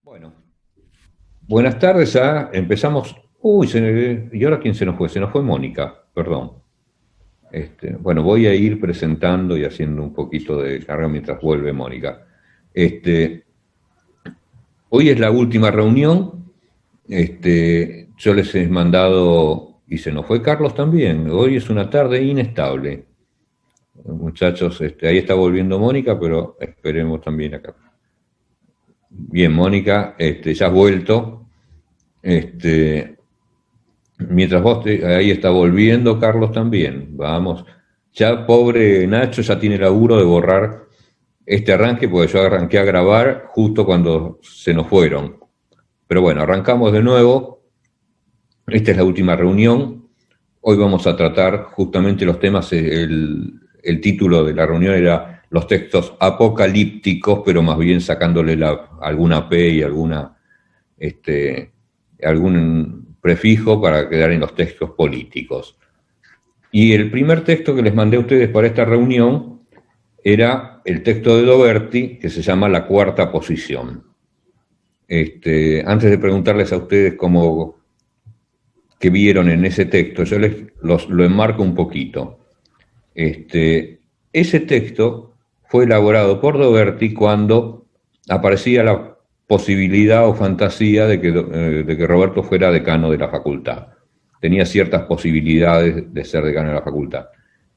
Bueno, buenas tardes. Empezamos. Uy, ¿y ahora quién se nos fue? Se nos fue Mónica, perdón. Bueno, voy a ir presentando y haciendo un poquito de carga mientras vuelve Mónica. Este, Hoy es la última reunión. Yo les he mandado, y se nos fue Carlos también. Hoy es una tarde inestable. Muchachos, ahí está volviendo Mónica, pero esperemos también acá. Bien, Mónica, ya has vuelto. Este, Mientras ahí está volviendo, Carlos también. Vamos. Ya pobre Nacho ya tiene laburo de borrar este arranque, porque yo arranqué a grabar justo cuando se nos fueron. Pero bueno, arrancamos de nuevo. Esta es la última reunión. Hoy vamos a tratar justamente los temas. El título de la reunión era los textos apocalípticos, pero más bien sacándole alguna P y algún prefijo para quedar en los textos políticos. Y el primer texto que les mandé a ustedes para esta reunión era el texto de Doberti, que se llama La Cuarta Posición. Antes de preguntarles a ustedes qué vieron en ese texto, yo lo enmarco un poquito. Ese texto fue elaborado por Doberti cuando aparecía la posibilidad o fantasía de que Roberto fuera decano de la facultad. Tenía ciertas posibilidades de ser decano de la facultad.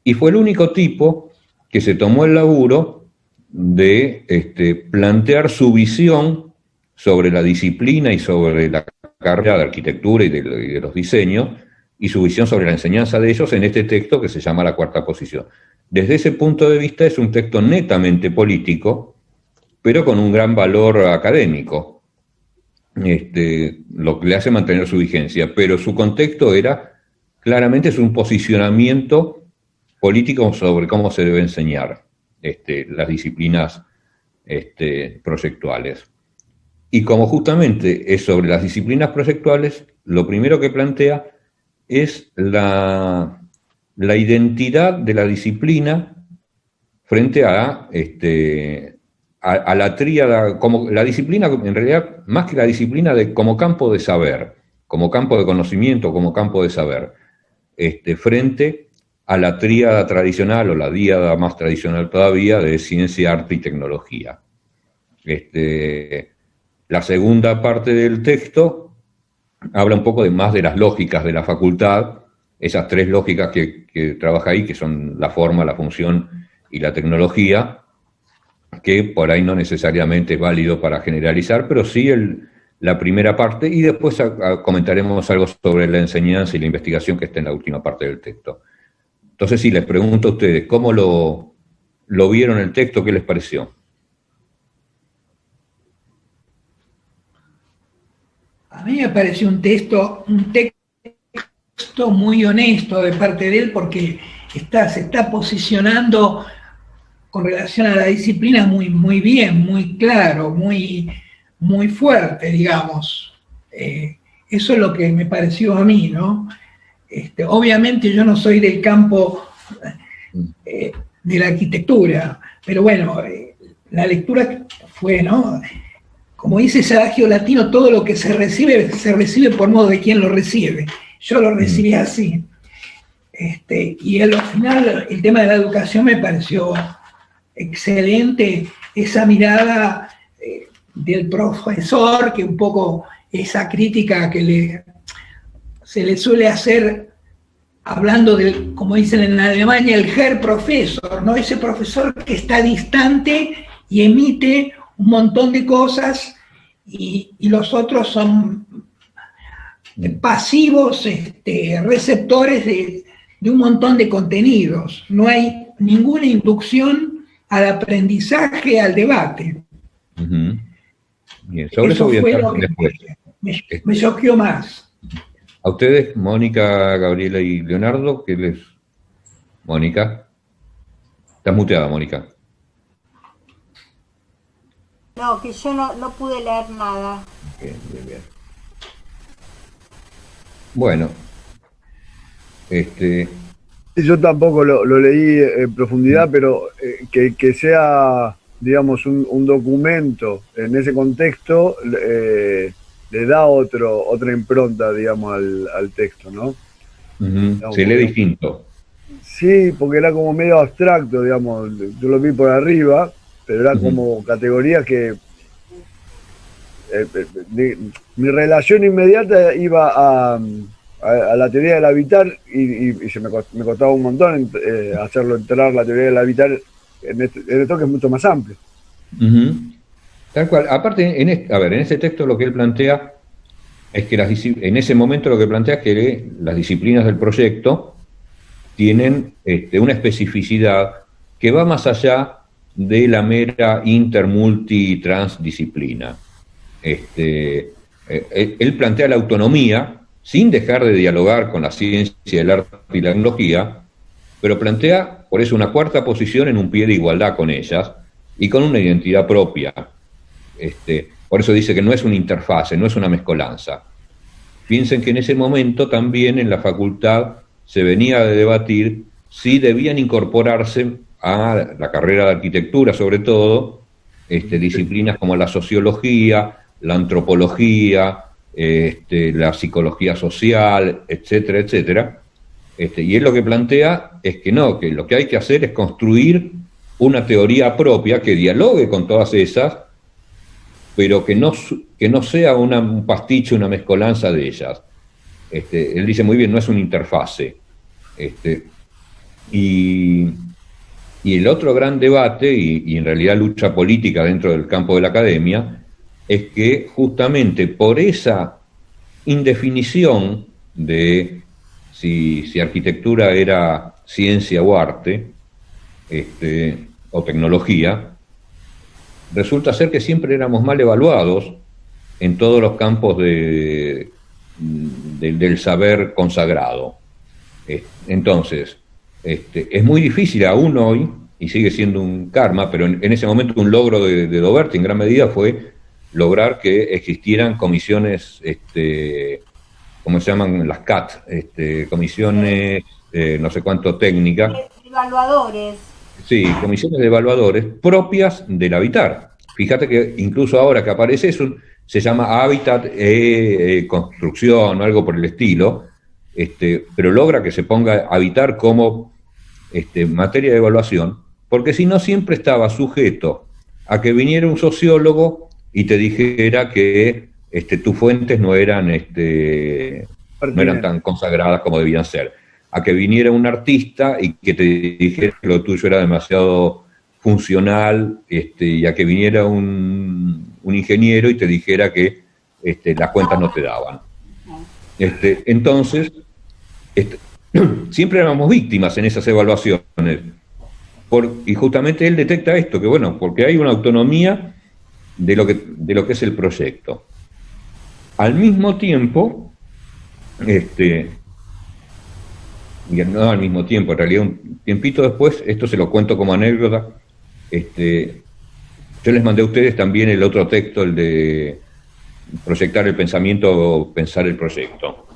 Y fue el único tipo que se tomó el laburo de plantear su visión sobre la disciplina y sobre la carrera de arquitectura y de los diseños, y su visión sobre la enseñanza de ellos en este texto que se llama La Cuarta Posición. Desde ese punto de vista es un texto netamente político, pero con un gran valor académico, lo que le hace mantener su vigencia, pero su contexto era claramente un posicionamiento político sobre cómo se debe enseñar las disciplinas proyectuales. Y como justamente es sobre las disciplinas proyectuales, lo primero que plantea es la identidad de la disciplina frente a la tríada, como la disciplina, en realidad, más que la disciplina, como campo de saber, como campo de conocimiento, como campo de saber, frente a la tríada tradicional o la díada más tradicional todavía de ciencia, arte y tecnología. La segunda parte del texto habla un poco más de las lógicas de la facultad, esas tres lógicas que trabaja ahí, que son la forma, la función y la tecnología, que por ahí no necesariamente es válido para generalizar, pero sí la primera parte, y después comentaremos algo sobre la enseñanza y la investigación que está en la última parte del texto. Entonces sí, les pregunto a ustedes, ¿cómo lo vieron el texto? ¿Qué les pareció? A mí me pareció un texto muy honesto de parte de él porque se está posicionando con relación a la disciplina muy bien, muy claro, muy fuerte, digamos. Eso es lo que me pareció a mí, ¿no? Obviamente yo no soy del campo de la arquitectura, pero bueno, la lectura fue, ¿no? Como dice ese adagio latino, todo lo que se recibe por modo de quien lo recibe. Yo lo recibí así. Y al final el tema de la educación me pareció excelente, esa mirada del profesor, que un poco esa crítica que se le suele hacer hablando del, como dicen en Alemania, el Herr Professor, ¿no? Ese profesor que está distante y emite un montón de cosas y los otros son pasivos receptores de un montón de contenidos. No hay ninguna inducción al aprendizaje, al debate. Uh-huh. Bien, sobre eso voy a fue estar lo que después. Me choqueó más. A ustedes, Mónica, Gabriela y Leonardo, ¿qué les...? Mónica. Estás muteada, Mónica. No, que yo no pude leer nada. Bien. Bueno, Yo tampoco lo leí en profundidad, pero que sea digamos, un documento en ese contexto le da otra impronta, digamos, al texto, ¿no? Digamos, Se lee distinto. sí, porque era como medio abstracto, digamos, yo lo vi por arriba, pero era como categorías que mi relación inmediata iba a la teoría del habitar y me costaba un montón hacerlo entrar la teoría del habitar en esto que es mucho más amplio. Tal cual. Aparte, en ese texto lo que él plantea es que en ese momento lo que plantea es que las disciplinas del proyecto tienen una especificidad que va más allá de la mera inter, multi y transdisciplina. Él plantea la autonomía sin dejar de dialogar con la ciencia, el arte y la tecnología, pero plantea por eso una cuarta posición en un pie de igualdad con ellas y con una identidad propia. Por eso dice que no es una interfase, no es una mezcolanza. Piensen que en ese momento también en la facultad se venía a debatir si debían incorporarse a la carrera de arquitectura, sobre todo, disciplinas como la sociología, la antropología, la psicología social, etcétera, etcétera. Y él lo que plantea es que no, que lo que hay que hacer es construir una teoría propia que dialogue con todas esas, pero que no sea un pastiche, una mezcolanza de ellas. Él dice muy bien, no es una interfase. Y el otro gran debate, y en realidad lucha política dentro del campo de la academia, es que justamente por esa indefinición de si arquitectura era ciencia o arte, o tecnología, resulta ser que siempre éramos mal evaluados en todos los campos del saber consagrado. Entonces, es muy difícil aún hoy, y sigue siendo un karma, pero en ese momento un logro de Doberti en gran medida fue lograr que existieran comisiones, ¿cómo se llaman? Las CAT, comisiones, no sé cuánto técnicas. Evaluadores. Sí, comisiones de evaluadores propias del habitar. Fíjate que incluso ahora que aparece eso, se llama hábitat construcción o algo por el estilo, pero logra que se ponga habitar como materia de evaluación, porque si no siempre estaba sujeto a que viniera un sociólogo y te dijera que tus fuentes no eran tan consagradas como debían ser, a que viniera un artista y que te dijera que lo tuyo era demasiado funcional, y a que viniera un ingeniero y te dijera que las cuentas no te daban. Entonces, siempre éramos víctimas en esas evaluaciones. Y justamente él detecta esto, que bueno, porque hay una autonomía de lo que es el proyecto. Al mismo tiempo, no al mismo tiempo, en realidad un tiempito después, esto se lo cuento como anécdota, yo les mandé a ustedes también el otro texto, el de proyectar el pensamiento o pensar el proyecto.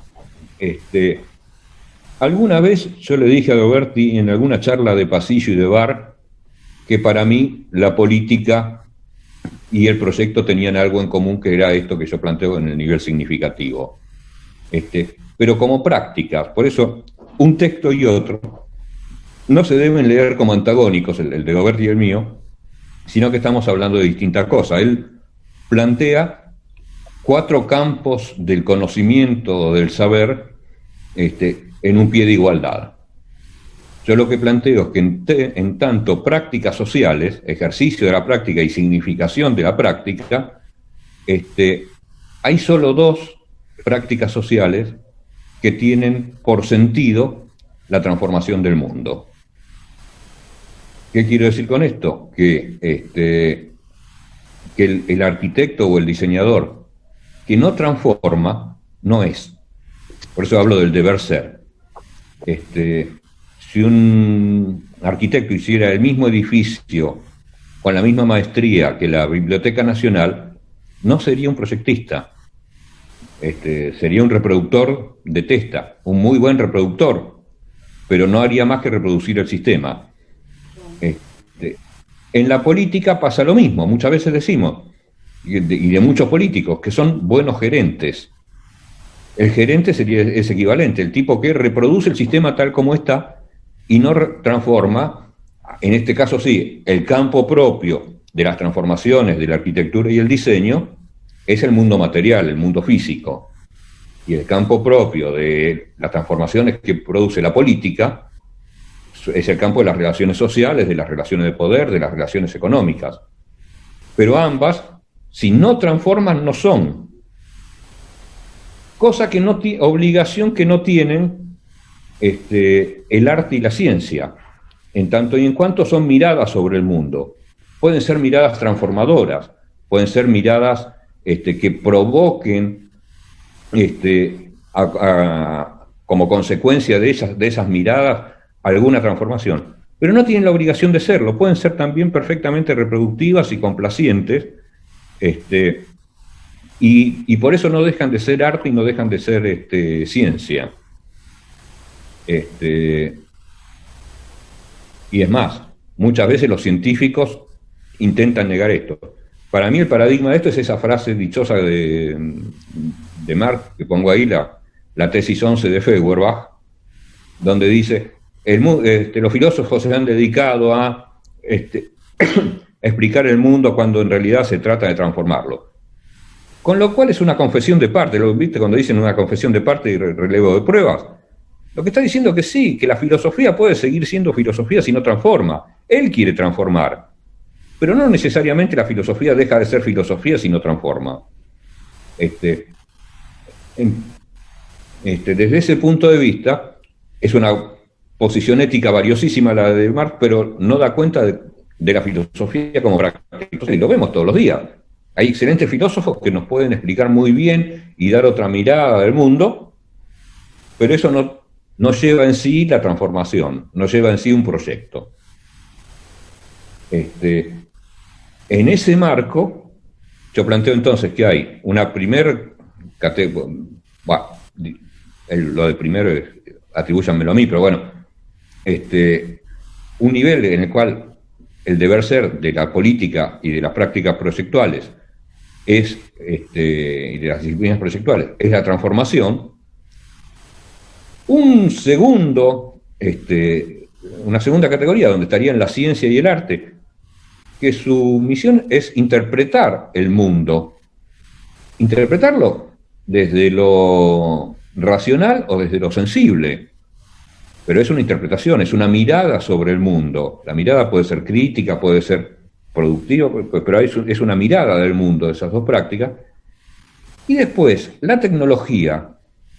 Alguna vez yo le dije a Doberti en alguna charla de pasillo y de bar que para mí la política y el proyecto tenían algo en común, que era esto que yo planteo en el nivel significativo. Pero como prácticas, por eso un texto y otro no se deben leer como antagónicos, el de Doberti y el mío, sino que estamos hablando de distintas cosas. Él plantea 4 campos del conocimiento o del saber en un pie de igualdad. Yo lo que planteo es que en tanto prácticas sociales, ejercicio de la práctica y significación de la práctica, hay solo 2 prácticas sociales que tienen por sentido la transformación del mundo. ¿Qué quiero decir con esto? Que el arquitecto o el diseñador que no transforma, no es. Por eso hablo del deber ser. Si un arquitecto hiciera el mismo edificio con la misma maestría que la Biblioteca Nacional, no sería un proyectista. Sería un reproductor de testa, un muy buen reproductor, pero no haría más que reproducir el sistema. En la política pasa lo mismo, muchas veces decimos, y de muchos políticos, que son buenos gerentes. El gerente es equivalente, el tipo que reproduce el sistema tal como está y no transforma, en este caso sí, el campo propio de las transformaciones de la arquitectura y el diseño es el mundo material, el mundo físico. Y el campo propio de las transformaciones que produce la política es el campo de las relaciones sociales, de las relaciones de poder, de las relaciones económicas. Pero ambas, si no transforman, no son. Cosa que no obligación que no tienen el arte y la ciencia, en tanto y en cuanto son miradas sobre el mundo. Pueden ser miradas transformadoras, pueden ser miradas que provoquen como consecuencia de esas miradas alguna transformación, pero no tienen la obligación de serlo, pueden ser también perfectamente reproductivas y complacientes, y por eso no dejan de ser arte y no dejan de ser ciencia. Y es más, muchas veces los científicos intentan negar esto. Para mí el paradigma de esto es esa frase dichosa de Marx, que pongo ahí, la tesis 11 de Feuerbach, donde dice, los filósofos se han dedicado a explicar el mundo cuando en realidad se trata de transformarlo. Con lo cual es una confesión de parte, ¿lo viste cuando dicen una confesión de parte y relevo de pruebas? Lo que está diciendo que sí, que la filosofía puede seguir siendo filosofía si no transforma. Él quiere transformar, pero no necesariamente la filosofía deja de ser filosofía si no transforma. Desde ese punto de vista, es una posición ética valiosísima la de Marx, pero no da cuenta de la filosofía como práctica, y lo vemos todos los días. Hay excelentes filósofos que nos pueden explicar muy bien y dar otra mirada del mundo, pero eso no lleva en sí la transformación, no lleva en sí un proyecto. En ese marco, yo planteo entonces que hay una primer categoría, lo de primero atribúyanmelo a mí, pero bueno, un nivel en el cual el deber ser de la política y de las prácticas proyectuales y de las disciplinas proyectuales es la transformación. Una segunda categoría donde estarían la ciencia y el arte, que su misión es interpretar el mundo, interpretarlo desde lo racional o desde lo sensible, pero es una interpretación, es una mirada sobre el mundo. La mirada puede ser crítica, puede ser productiva, pero es una mirada del mundo de esas dos prácticas. Y después, la tecnología,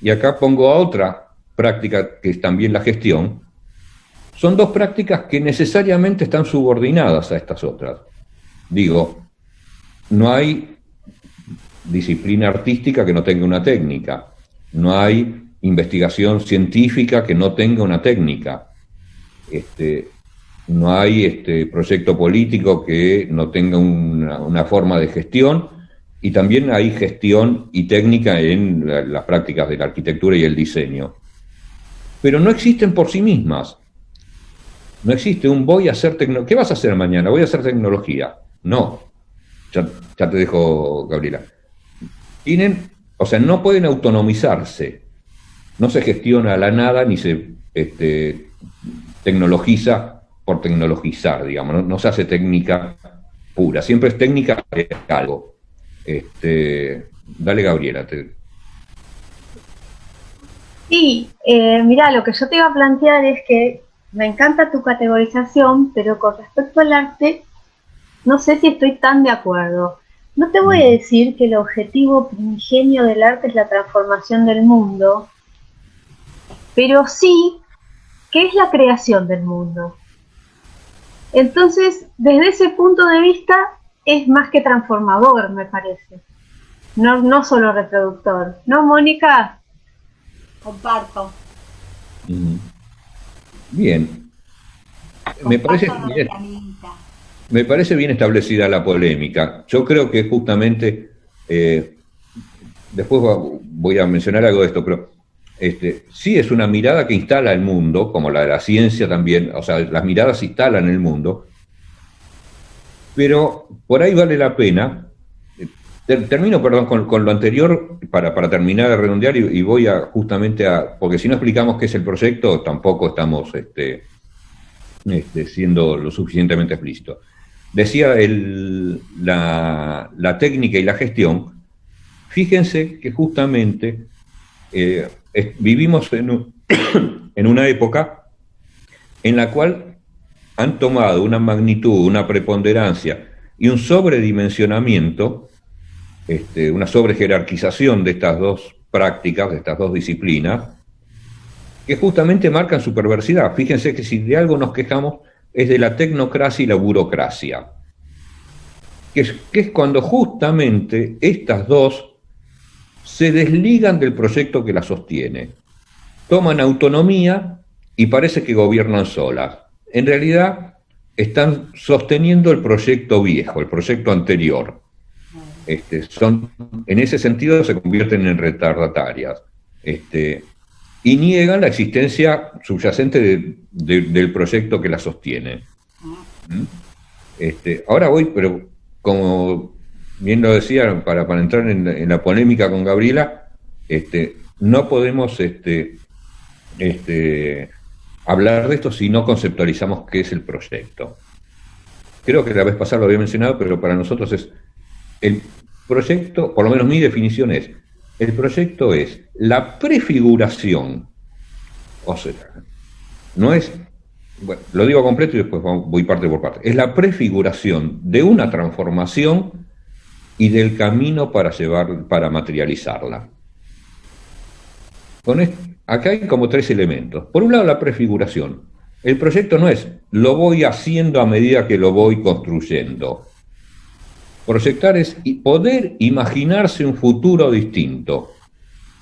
y acá pongo a otra práctica que es también la gestión, son dos prácticas que necesariamente están subordinadas a estas otras. Digo, no hay disciplina artística que no tenga una técnica, no hay investigación científica que no tenga una técnica, no hay proyecto político que no tenga una forma de gestión, y también hay gestión y técnica en las prácticas de la arquitectura y el diseño. Pero no existen por sí mismas. No existe un voy a hacer tecnología. ¿Qué vas a hacer mañana? Voy a hacer tecnología. No. Ya te dejo, Gabriela. No pueden autonomizarse. No se gestiona a la nada ni se tecnologiza por tecnologizar, digamos. No se hace técnica pura. Siempre es técnica de algo. Dale, Gabriela. Sí, mira, lo que yo te iba a plantear es que me encanta tu categorización, pero con respecto al arte, no sé si estoy tan de acuerdo. No te voy a decir que el objetivo primigenio del arte es la transformación del mundo, pero sí que es la creación del mundo. Entonces, desde ese punto de vista, es más que transformador, me parece. No solo reproductor. ¿No, Mónica? Comparto. Bien. Me parece bien establecida la polémica. Yo creo que justamente, después voy a mencionar algo de esto, pero sí es una mirada que instala el mundo, como la de la ciencia también, o sea, las miradas instalan el mundo, Pero por ahí vale la pena. Termino, perdón, con lo anterior para terminar de redondear y voy justamente porque si no explicamos qué es el proyecto, tampoco estamos siendo lo suficientemente explícitos. Decía la técnica y la gestión. Fíjense que justamente vivimos en una época en la cual han tomado una magnitud, una preponderancia y un sobredimensionamiento, una sobrejerarquización de estas dos prácticas, de estas dos disciplinas, que justamente marcan su perversidad. Fíjense que si de algo nos quejamos es de la tecnocracia y la burocracia, que es cuando justamente estas dos se desligan del proyecto que las sostiene, toman autonomía y parece que gobiernan solas. En realidad están sosteniendo el proyecto viejo, el proyecto anterior. En ese sentido se convierten en retardatarias y niegan la existencia subyacente del proyecto que la sostiene. Ahora voy, pero como bien lo decía, para entrar en la polémica con Gabriela, no podemos hablar de esto si no conceptualizamos qué es el proyecto. Creo que la vez pasada lo había mencionado, pero para nosotros es el proyecto, por lo menos mi definición es, el proyecto es la prefiguración, o sea, no es, bueno, lo digo completo y después voy parte por parte, es la prefiguración de una transformación y del camino para materializarla. Acá hay como tres elementos. Por un lado, la prefiguración. El proyecto no es, lo voy haciendo a medida que lo voy construyendo. Proyectar es poder imaginarse un futuro distinto.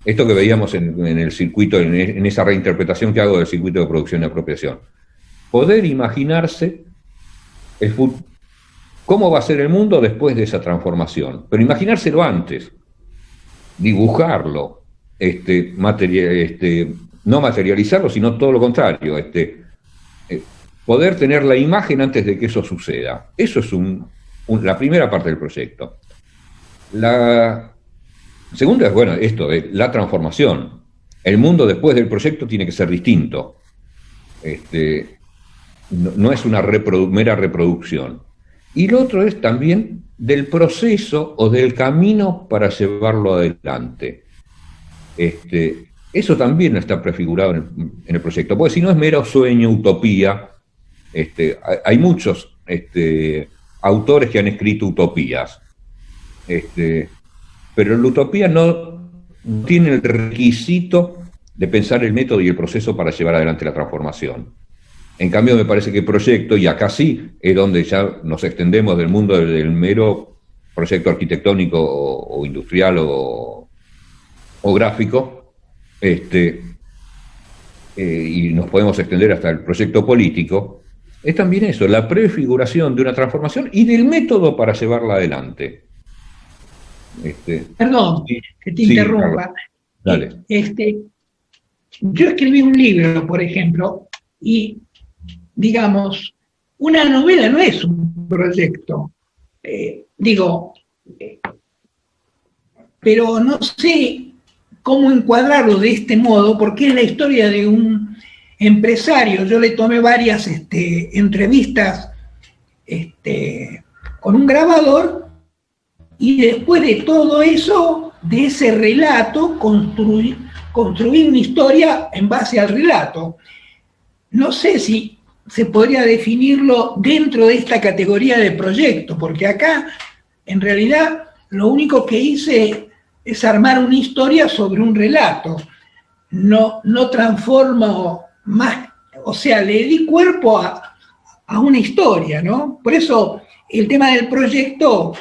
Esto que veíamos en el circuito, en esa reinterpretación que hago del circuito de producción y apropiación. Poder imaginarse cómo va a ser el mundo después de esa transformación. Pero imaginárselo antes, dibujarlo, no materializarlo, sino todo lo contrario, poder tener la imagen antes de que eso suceda. Eso es la primera parte del proyecto. La segunda es, bueno, esto de la transformación. El mundo después del proyecto tiene que ser distinto. No es una mera reproducción. Y lo otro es también del proceso o del camino para llevarlo adelante. Eso también está prefigurado en el proyecto, porque si no es mero sueño, utopía. Hay muchos autores que han escrito utopías, pero la utopía no tiene el requisito de pensar el método y el proceso para llevar adelante la transformación. En cambio, me parece que el proyecto, y acá sí es donde ya nos extendemos del mundo del mero proyecto arquitectónico o industrial o gráfico, y nos podemos extender hasta el proyecto político, es también eso, la prefiguración de una transformación y del método para llevarla adelante. Perdón, que te interrumpa. Dale. Yo escribí un libro, por ejemplo, y, digamos, una novela no es un proyecto. Pero no sé cómo encuadrarlo de este modo, porque es la historia de un empresario. Yo le tomé varias entrevistas con un grabador, y después de todo eso, de ese relato, construí una historia en base al relato. No sé si se podría definirlo dentro de esta categoría de proyecto, porque acá, en realidad, lo único que hice es armar una historia sobre un relato. No transformo más, o sea, le di cuerpo a una historia, ¿no? Por eso el tema del proyecto,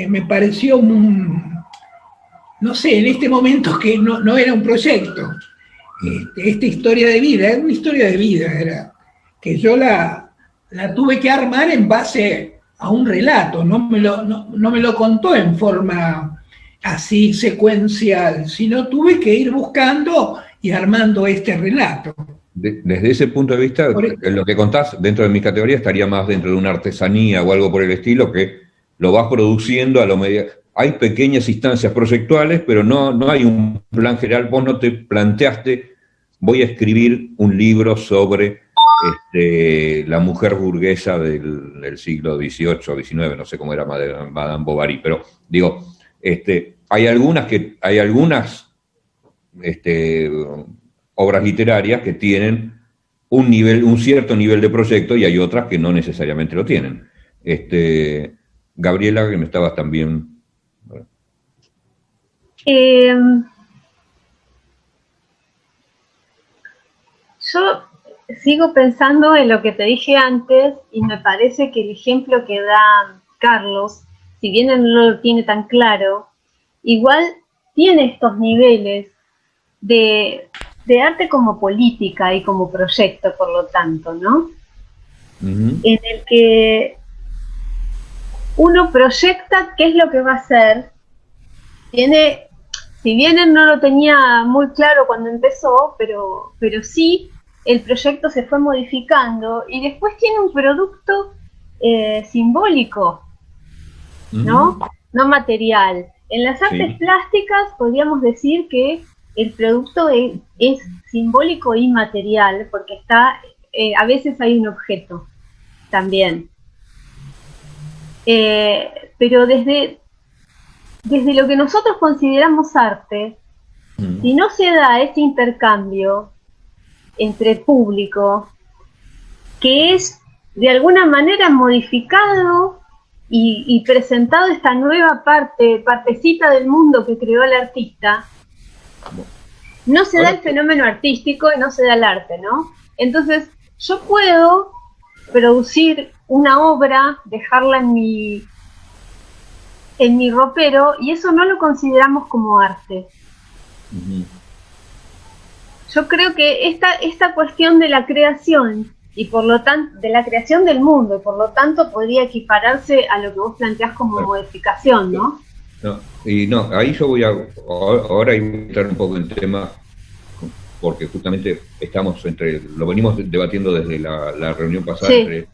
me pareció no sé, en este momento que no era un proyecto. Esta historia de vida, era una historia de vida, era que yo la tuve que armar en base a un relato, no me lo contó en forma así secuencial, sino tuve que ir buscando y armando este relato. desde ese punto de vista, Por- lo que contás dentro de mi categoría estaría más dentro de una artesanía o algo por el estilo, que lo vas produciendo a lo medio. Hay pequeñas instancias proyectuales, pero no hay un plan general. Vos no te planteaste, voy a escribir un libro sobre la mujer burguesa del siglo XVIII o XIX, no sé cómo era Madame Bovary, pero digo, hay algunas obras literarias que tienen un cierto nivel de proyecto, y hay otras que no necesariamente lo tienen. Gabriela, que me estabas también... Eh, yo sigo pensando en lo que te dije antes y me parece que el ejemplo que da Carlos, si bien él no lo tiene tan claro, igual tiene estos niveles de arte como política y como proyecto, por lo tanto, ¿no? En el que uno proyecta qué es lo que va a hacer. Si bien él no lo tenía muy claro cuando empezó, pero sí, el proyecto se fue modificando y después tiene un producto simbólico, ¿no? No material. En las artes plásticas podríamos decir que el producto es simbólico y material, porque a veces hay un objeto también. Pero desde lo que nosotros consideramos arte, si no se da este intercambio entre público, que es de alguna manera modificado y presentado esta nueva partecita del mundo que creó el artista, no se da el fenómeno artístico y no se da el arte, ¿no? Entonces, yo puedo producir una obra, dejarla en mi ropero, y eso no lo consideramos como arte. Yo creo que esta cuestión de la creación, y por lo tanto, de la creación del mundo, y por lo tanto podría equipararse a lo que vos planteás como modificación, ¿no? Ahí yo ahora voy a entrar un poco en tema, porque justamente lo venimos debatiendo desde la reunión pasada, entre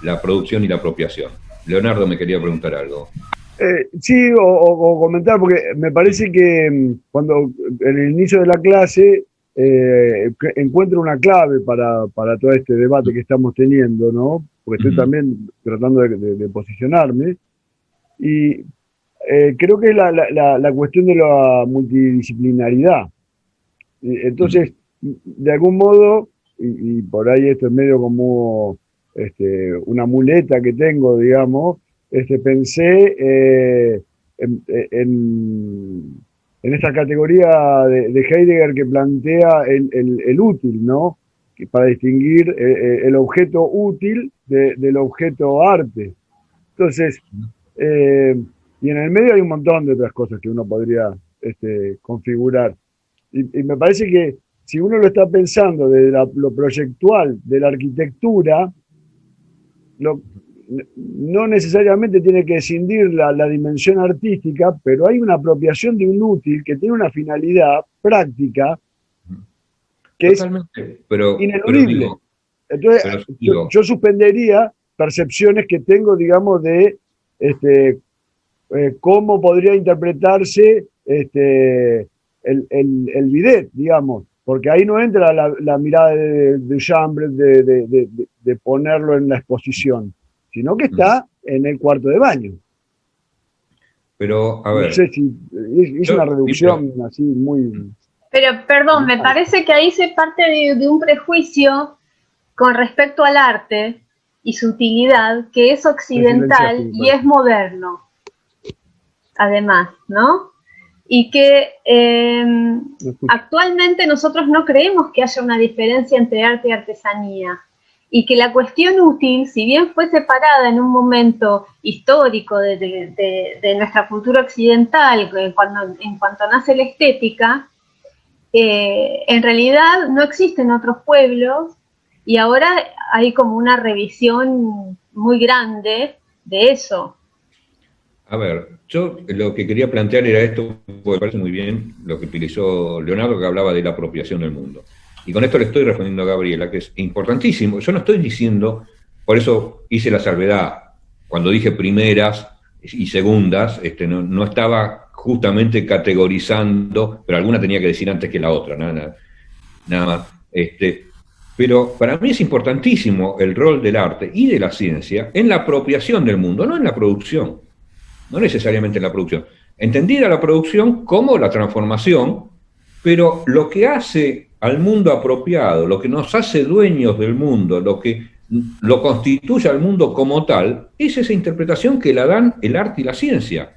la producción y la apropiación. Leonardo me quería preguntar algo. Sí, o comentar, porque me parece que cuando en el inicio de la clase encuentro una clave para todo este debate que estamos teniendo, ¿no? Porque estoy también tratando de posicionarme, y creo que es la cuestión de la multidisciplinaridad. Entonces, de algún modo, y por ahí esto es medio como una muleta que tengo, digamos, pensé en esta categoría de Heidegger que plantea el útil, ¿no? Para distinguir el objeto útil del objeto arte. Entonces, y en el medio hay un montón de otras cosas que uno podría configurar. Y me parece que si uno lo está pensando desde lo proyectual de la arquitectura, no necesariamente tiene que escindir la dimensión artística, pero hay una apropiación de un útil que tiene una finalidad práctica que Totalmente, es ineludible. Entonces, yo suspendería percepciones que tengo, digamos, de cómo podría interpretarse el bidet, digamos, porque ahí no entra la mirada de Chambre de ponerlo en la exposición, sino que está en el cuarto de baño. Pero, a ver... No sé si es una reducción así muy... Pero, perdón, me parece que ahí se parte de un prejuicio con respecto al arte y su utilidad, que es occidental y es moderno, además, ¿no? Y que actualmente nosotros no creemos que haya una diferencia entre arte y artesanía, y que la cuestión útil, si bien fue separada en un momento histórico de nuestra cultura occidental, en cuanto nace la estética, en realidad no existen otros pueblos, y ahora hay como una revisión muy grande de eso. A ver, yo lo que quería plantear era esto, porque me parece muy bien lo que utilizó Leonardo, que hablaba de la apropiación del mundo. y con esto le estoy respondiendo a Gabriela, que es importantísimo. Yo no estoy diciendo, por eso hice la salvedad, cuando dije primeras y segundas, no estaba justamente categorizando, pero alguna tenía que decir antes que la otra, nada más. Pero para mí es importantísimo el rol del arte y de la ciencia en la apropiación del mundo, no en la producción, no necesariamente en la producción. Entendida la producción como la transformación, pero lo que hace al mundo apropiado, lo que nos hace dueños del mundo, lo que lo constituye al mundo como tal, es esa interpretación que la dan el arte y la ciencia.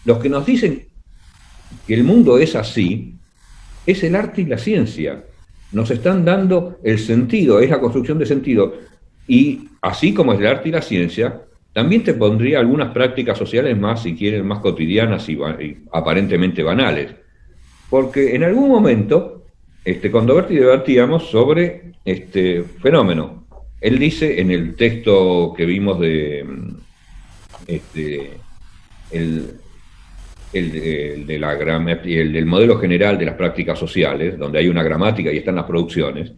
Los que nos dicen que el mundo es así, es el arte y la ciencia. Nos están dando el sentido, es la construcción de sentido. Y así como es el arte y la ciencia, también te pondría algunas prácticas sociales más, si quieren, más cotidianas y aparentemente banales. Porque en algún momento, con Doberti debatíamos sobre este fenómeno. Él dice en el texto que vimos de del modelo general de las prácticas sociales, donde hay una gramática y están las producciones,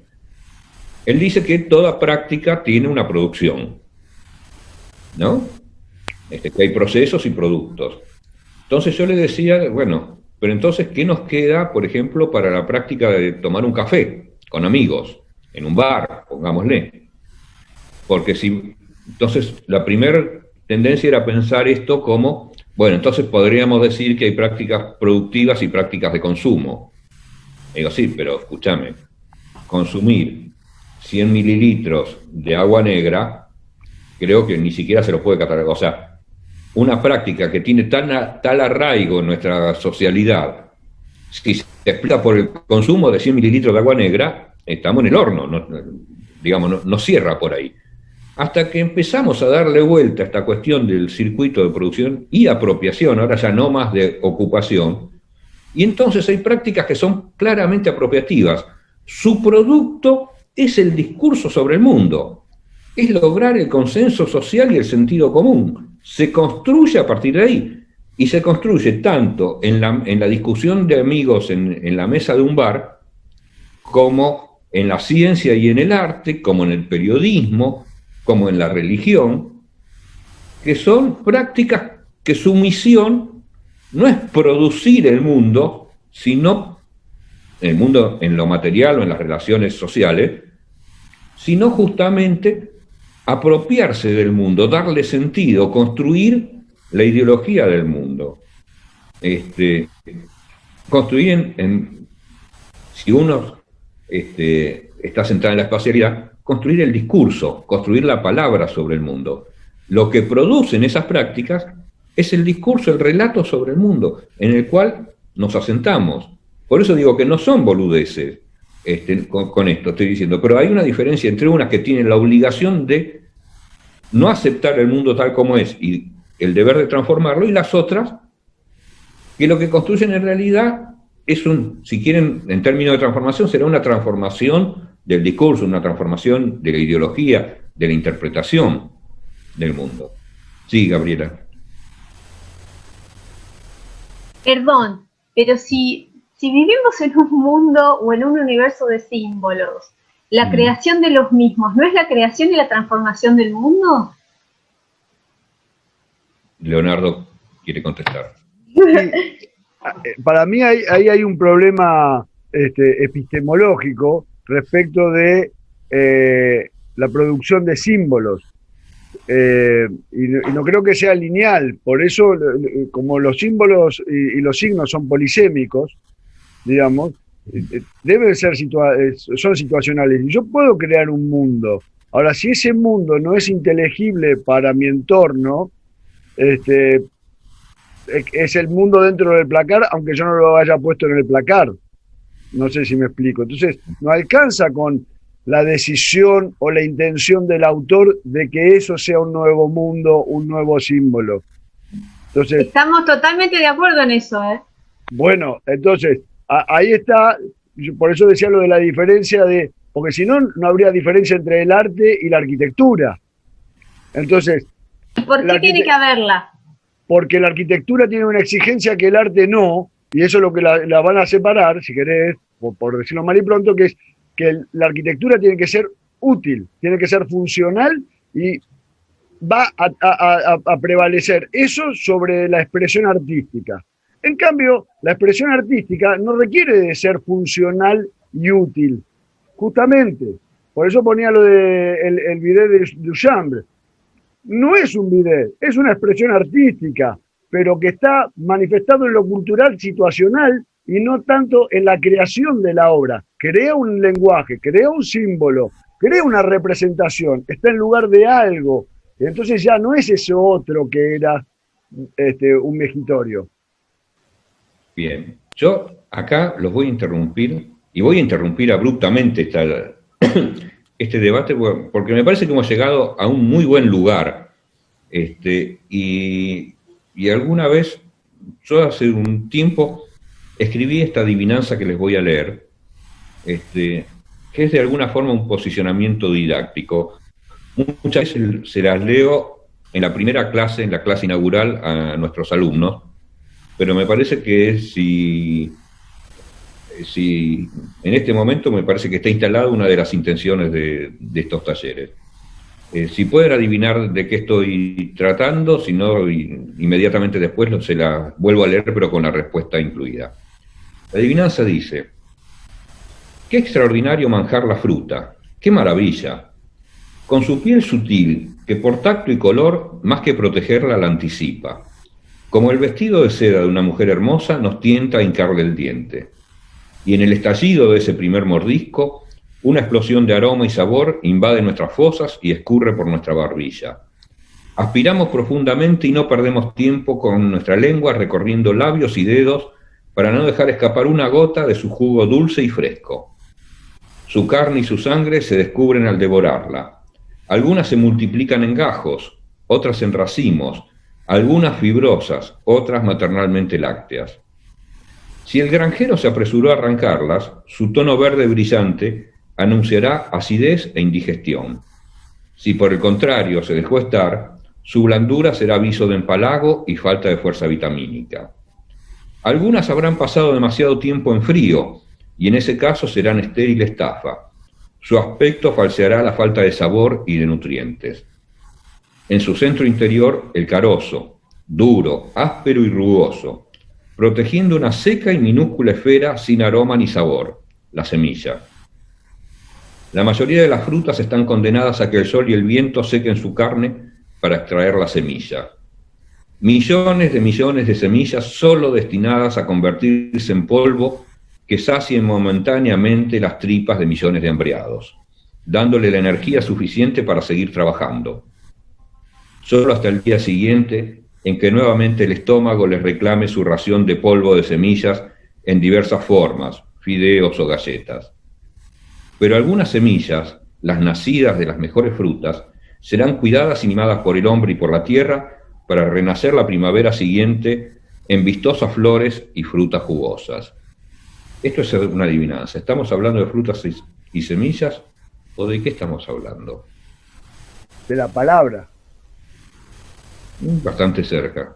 él dice que toda práctica tiene una producción, ¿no? Que hay procesos y productos. Entonces yo le decía, bueno, pero entonces, ¿qué nos queda, por ejemplo, para la práctica de tomar un café con amigos, en un bar, pongámosle? Porque entonces la primera tendencia era pensar esto como, bueno, entonces podríamos decir que hay prácticas productivas y prácticas de consumo. Digo, sí, pero escúchame, consumir 100 mililitros de agua negra, creo que ni siquiera se lo puede catalogar. O sea, una práctica que tiene tal arraigo en nuestra socialidad, si se explica por el consumo de 100 mililitros de agua negra, estamos en el horno, no cierra por ahí. Hasta que empezamos a darle vuelta a esta cuestión del circuito de producción y apropiación, ahora ya no más de ocupación, y entonces hay prácticas que son claramente apropiativas. Su producto es el discurso sobre el mundo, es lograr el consenso social y el sentido común. Se construye a partir de ahí, y se construye tanto en la discusión de amigos en la mesa de un bar, como en la ciencia y en el arte, como en el periodismo, como en la religión, que son prácticas que su misión no es producir el mundo, sino el mundo en lo material o en las relaciones sociales, sino justamente apropiarse del mundo, darle sentido, construir la ideología del mundo. Construir si uno está centrado en la espacialidad, construir el discurso, construir la palabra sobre el mundo. Lo que producen esas prácticas es el discurso, el relato sobre el mundo, en el cual nos asentamos. Por eso digo que no son boludeces con esto, estoy diciendo, pero hay una diferencia entre unas que tienen la obligación de no aceptar el mundo tal como es y el deber de transformarlo, y las otras que lo que construyen en realidad es si quieren, en términos de transformación, será una transformación del discurso, una transformación de la ideología, de la interpretación del mundo. Sí, Gabriela. Perdón, pero si vivimos en un mundo o en un universo de símbolos, la creación de los mismos, ¿no es la creación y la transformación del mundo? Leonardo quiere contestar. Para mí ahí hay un problema epistemológico respecto de la producción de símbolos. Y no creo que sea lineal, por eso como los símbolos y los signos son polisémicos, digamos, deben ser son situacionales. Y yo puedo crear un mundo. Ahora, si ese mundo no es inteligible para mi entorno, es el mundo dentro del placar, aunque yo no lo haya puesto en el placar. No sé si me explico. Entonces, no alcanza con la decisión o la intención del autor de que eso sea un nuevo mundo, un nuevo símbolo. Entonces, estamos totalmente de acuerdo en eso, ¿eh? Bueno, entonces, ahí está, por eso decía lo de la diferencia porque si no, no habría diferencia entre el arte y la arquitectura. Entonces, ¿por qué tiene que haberla? Porque la arquitectura tiene una exigencia que el arte no, y eso es lo que la van a separar, si querés, por decirlo mal y pronto, que es que la arquitectura tiene que ser útil, tiene que ser funcional y va a prevalecer eso sobre la expresión artística. En cambio, la expresión artística no requiere de ser funcional y útil, justamente. Por eso ponía lo de el bidet de Duchamp. No es un bidet, es una expresión artística, pero que está manifestado en lo cultural situacional y no tanto en la creación de la obra. Crea un lenguaje, crea un símbolo, crea una representación, está en lugar de algo. Entonces ya no es ese otro que era un mejitorio. Bien, yo acá los voy a interrumpir, y voy a interrumpir abruptamente este debate, porque me parece que hemos llegado a un muy buen lugar. Y alguna vez, yo hace un tiempo, escribí esta adivinanza que les voy a leer, que es de alguna forma un posicionamiento didáctico. Muchas veces se las leo en la primera clase, en la clase inaugural, a nuestros alumnos, pero me parece que si en este momento me parece que está instalada una de las intenciones de estos talleres. Si pueden adivinar de qué estoy tratando, si no, inmediatamente después se la vuelvo a leer, pero con la respuesta incluida. La adivinanza dice: qué extraordinario manjar la fruta, qué maravilla. Con su piel sutil, que por tacto y color, más que protegerla, la anticipa. Como el vestido de seda de una mujer hermosa, nos tienta a hincarle el diente. Y en el estallido de ese primer mordisco, una explosión de aroma y sabor invade nuestras fosas y escurre por nuestra barbilla. Aspiramos profundamente y no perdemos tiempo con nuestra lengua recorriendo labios y dedos para no dejar escapar una gota de su jugo dulce y fresco. Su carne y su sangre se descubren al devorarla. Algunas se multiplican en gajos, otras en racimos, algunas fibrosas, otras maternalmente lácteas. Si el granjero se apresuró a arrancarlas, su tono verde brillante anunciará acidez e indigestión. Si por el contrario se dejó estar, su blandura será aviso de empalago y falta de fuerza vitamínica. Algunas habrán pasado demasiado tiempo en frío, y en ese caso serán estéril estafa. Su aspecto falseará la falta de sabor y de nutrientes. En su centro interior, el carozo, duro, áspero y rugoso, protegiendo una seca y minúscula esfera sin aroma ni sabor, la semilla. La mayoría de las frutas están condenadas a que el sol y el viento sequen su carne para extraer la semilla. Millones de semillas solo destinadas a convertirse en polvo que sacien momentáneamente las tripas de millones de hambriados, dándole la energía suficiente para seguir trabajando. Solo hasta el día siguiente, en que nuevamente el estómago les reclame su ración de polvo de semillas en diversas formas, fideos o galletas. Pero algunas semillas, las nacidas de las mejores frutas, serán cuidadas y mimadas por el hombre y por la tierra para renacer la primavera siguiente en vistosas flores y frutas jugosas. Esto es una adivinanza. ¿Estamos hablando de frutas y semillas o de qué estamos hablando? De la palabra. Bastante cerca.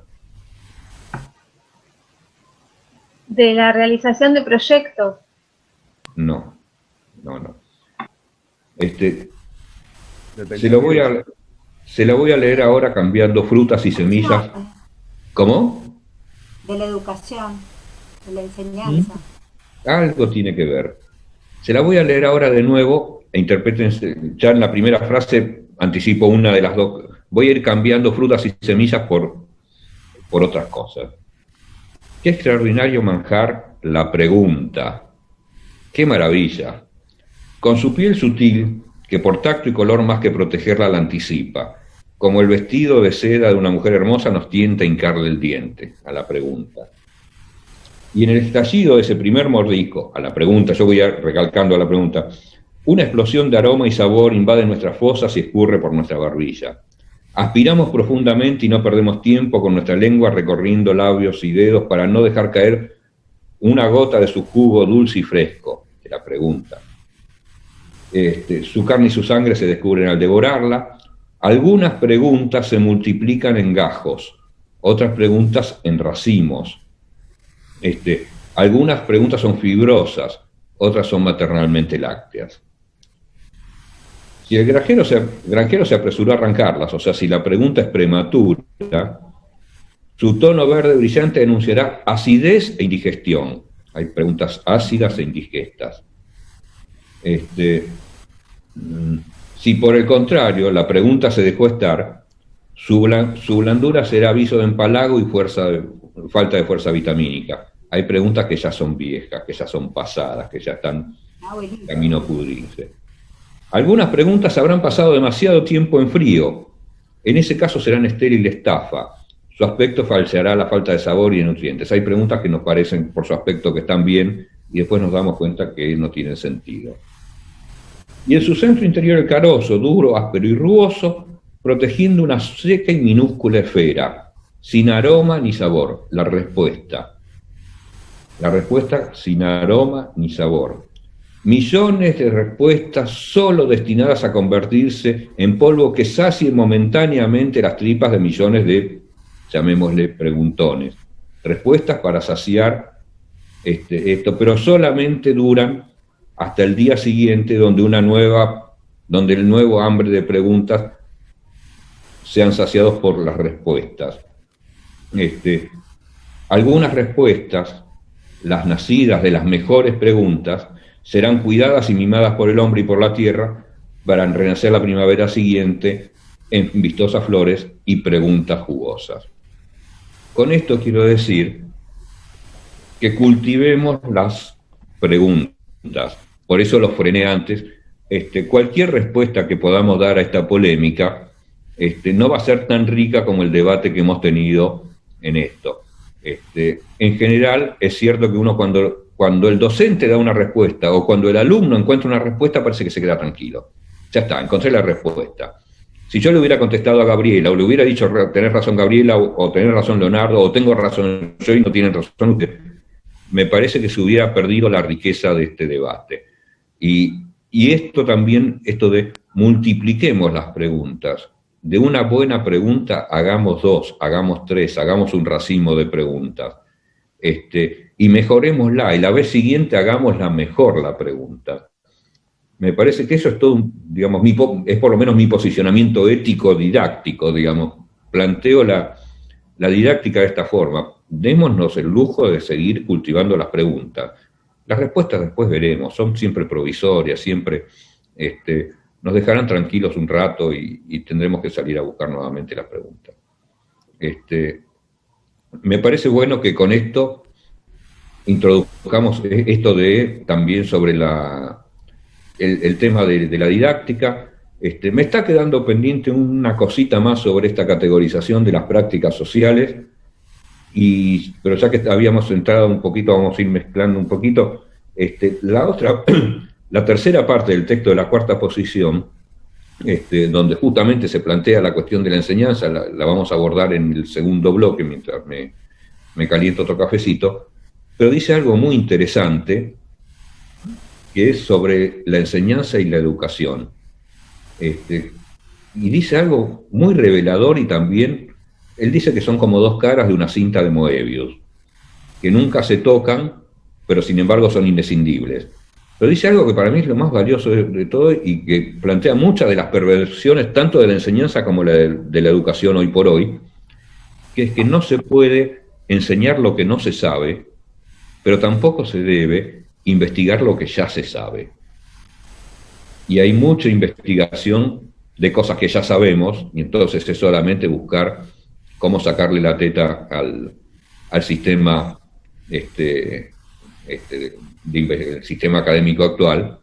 De la realización de proyectos. No. Se lo voy a leer ahora cambiando frutas y semillas. ¿Cómo? De la educación, de la enseñanza. Algo tiene que ver. Se la voy a leer ahora de nuevo e interprétense. Ya en la primera frase anticipo una de las dos. Voy a ir cambiando frutas y semillas por otras cosas. Qué extraordinario manjar la pregunta. Qué maravilla. Con su piel sutil, que por tacto y color más que protegerla la anticipa, como el vestido de seda de una mujer hermosa nos tienta a hincarle el diente, a la pregunta. Y en el estallido de ese primer mordisco, a la pregunta, yo voy recalcando a la pregunta, una explosión de aroma y sabor invade nuestras fosas y escurre por nuestra barbilla. Aspiramos profundamente y no perdemos tiempo con nuestra lengua recorriendo labios y dedos para no dejar caer una gota de su jugo dulce y fresco, de la pregunta. Su carne y su sangre se descubren al devorarla. Algunas preguntas se multiplican en gajos, otras preguntas en racimos. Algunas preguntas son fibrosas, otras son maternalmente lácteas. Si el granjero se apresuró a arrancarlas, o sea, si la pregunta es prematura, su tono verde brillante denunciará acidez e indigestión. Hay preguntas ácidas e indigestas. Si por el contrario la pregunta se dejó estar, su blandura será aviso de empalago y falta de fuerza vitamínica. Hay preguntas que ya son viejas, que ya son pasadas, que ya están en camino a pudrirse. Algunas preguntas habrán pasado demasiado tiempo en frío. En ese caso serán estéril estafa. Su aspecto falseará la falta de sabor y de nutrientes. Hay preguntas que nos parecen por su aspecto que están bien y después nos damos cuenta que no tienen sentido. Y en su centro interior el carozo, duro, áspero y rugoso, protegiendo una seca y minúscula esfera, sin aroma ni sabor. La respuesta sin aroma ni sabor. Millones de respuestas solo destinadas a convertirse en polvo que sacie momentáneamente las tripas de millones de, llamémosle, preguntones. Respuestas para saciar esto, pero solamente duran hasta el día siguiente, donde el nuevo hambre de preguntas sean saciados por las respuestas. Algunas respuestas, las nacidas de las mejores preguntas, serán cuidadas y mimadas por el hombre y por la tierra para renacer la primavera siguiente en vistosas flores y preguntas jugosas. Con esto quiero decir que cultivemos las preguntas. Por eso lo frené antes. Cualquier respuesta que podamos dar a esta polémica no va a ser tan rica como el debate que hemos tenido en esto. En general, es cierto que uno cuando el docente da una respuesta o cuando el alumno encuentra una respuesta parece que se queda tranquilo. Ya está, encontré la respuesta. Si yo le hubiera contestado a Gabriela o le hubiera dicho tenés razón Gabriela o tenés razón Leonardo o tengo razón yo y no tienen razón ustedes, me parece que se hubiera perdido la riqueza de este debate. Y esto también, esto de multipliquemos las preguntas. De una buena pregunta hagamos 2, hagamos 3, hagamos un racimo de preguntas. Y mejorémosla, y la vez siguiente hagámosla mejor la pregunta. Me parece que eso es todo, digamos, es por lo menos mi posicionamiento ético didáctico, digamos. Planteo la didáctica de esta forma. Démonos el lujo de seguir cultivando las preguntas. Las respuestas después veremos, son siempre provisorias, siempre nos dejarán tranquilos un rato y tendremos que salir a buscar nuevamente las preguntas. Me parece bueno que con esto introduzcamos esto también sobre el tema de la didáctica. Me está quedando pendiente una cosita más sobre esta categorización de las prácticas sociales, pero ya que habíamos entrado un poquito, vamos a ir mezclando un poquito. La tercera parte del texto de la cuarta posición, donde justamente se plantea la cuestión de la enseñanza, la vamos a abordar en el segundo bloque mientras me caliento otro cafecito, pero dice algo muy interesante, que es sobre la enseñanza y la educación. Y dice algo muy revelador y también, él dice que son como dos caras de una cinta de Moebius, que nunca se tocan, pero sin embargo son indescindibles. Pero dice algo que para mí es lo más valioso de todo y que plantea muchas de las perversiones, tanto de la enseñanza como de la educación hoy por hoy, que es que no se puede enseñar lo que no se sabe, pero tampoco se debe investigar lo que ya se sabe. Y hay mucha investigación de cosas que ya sabemos, y entonces es solamente buscar cómo sacarle la teta al sistema del sistema académico actual,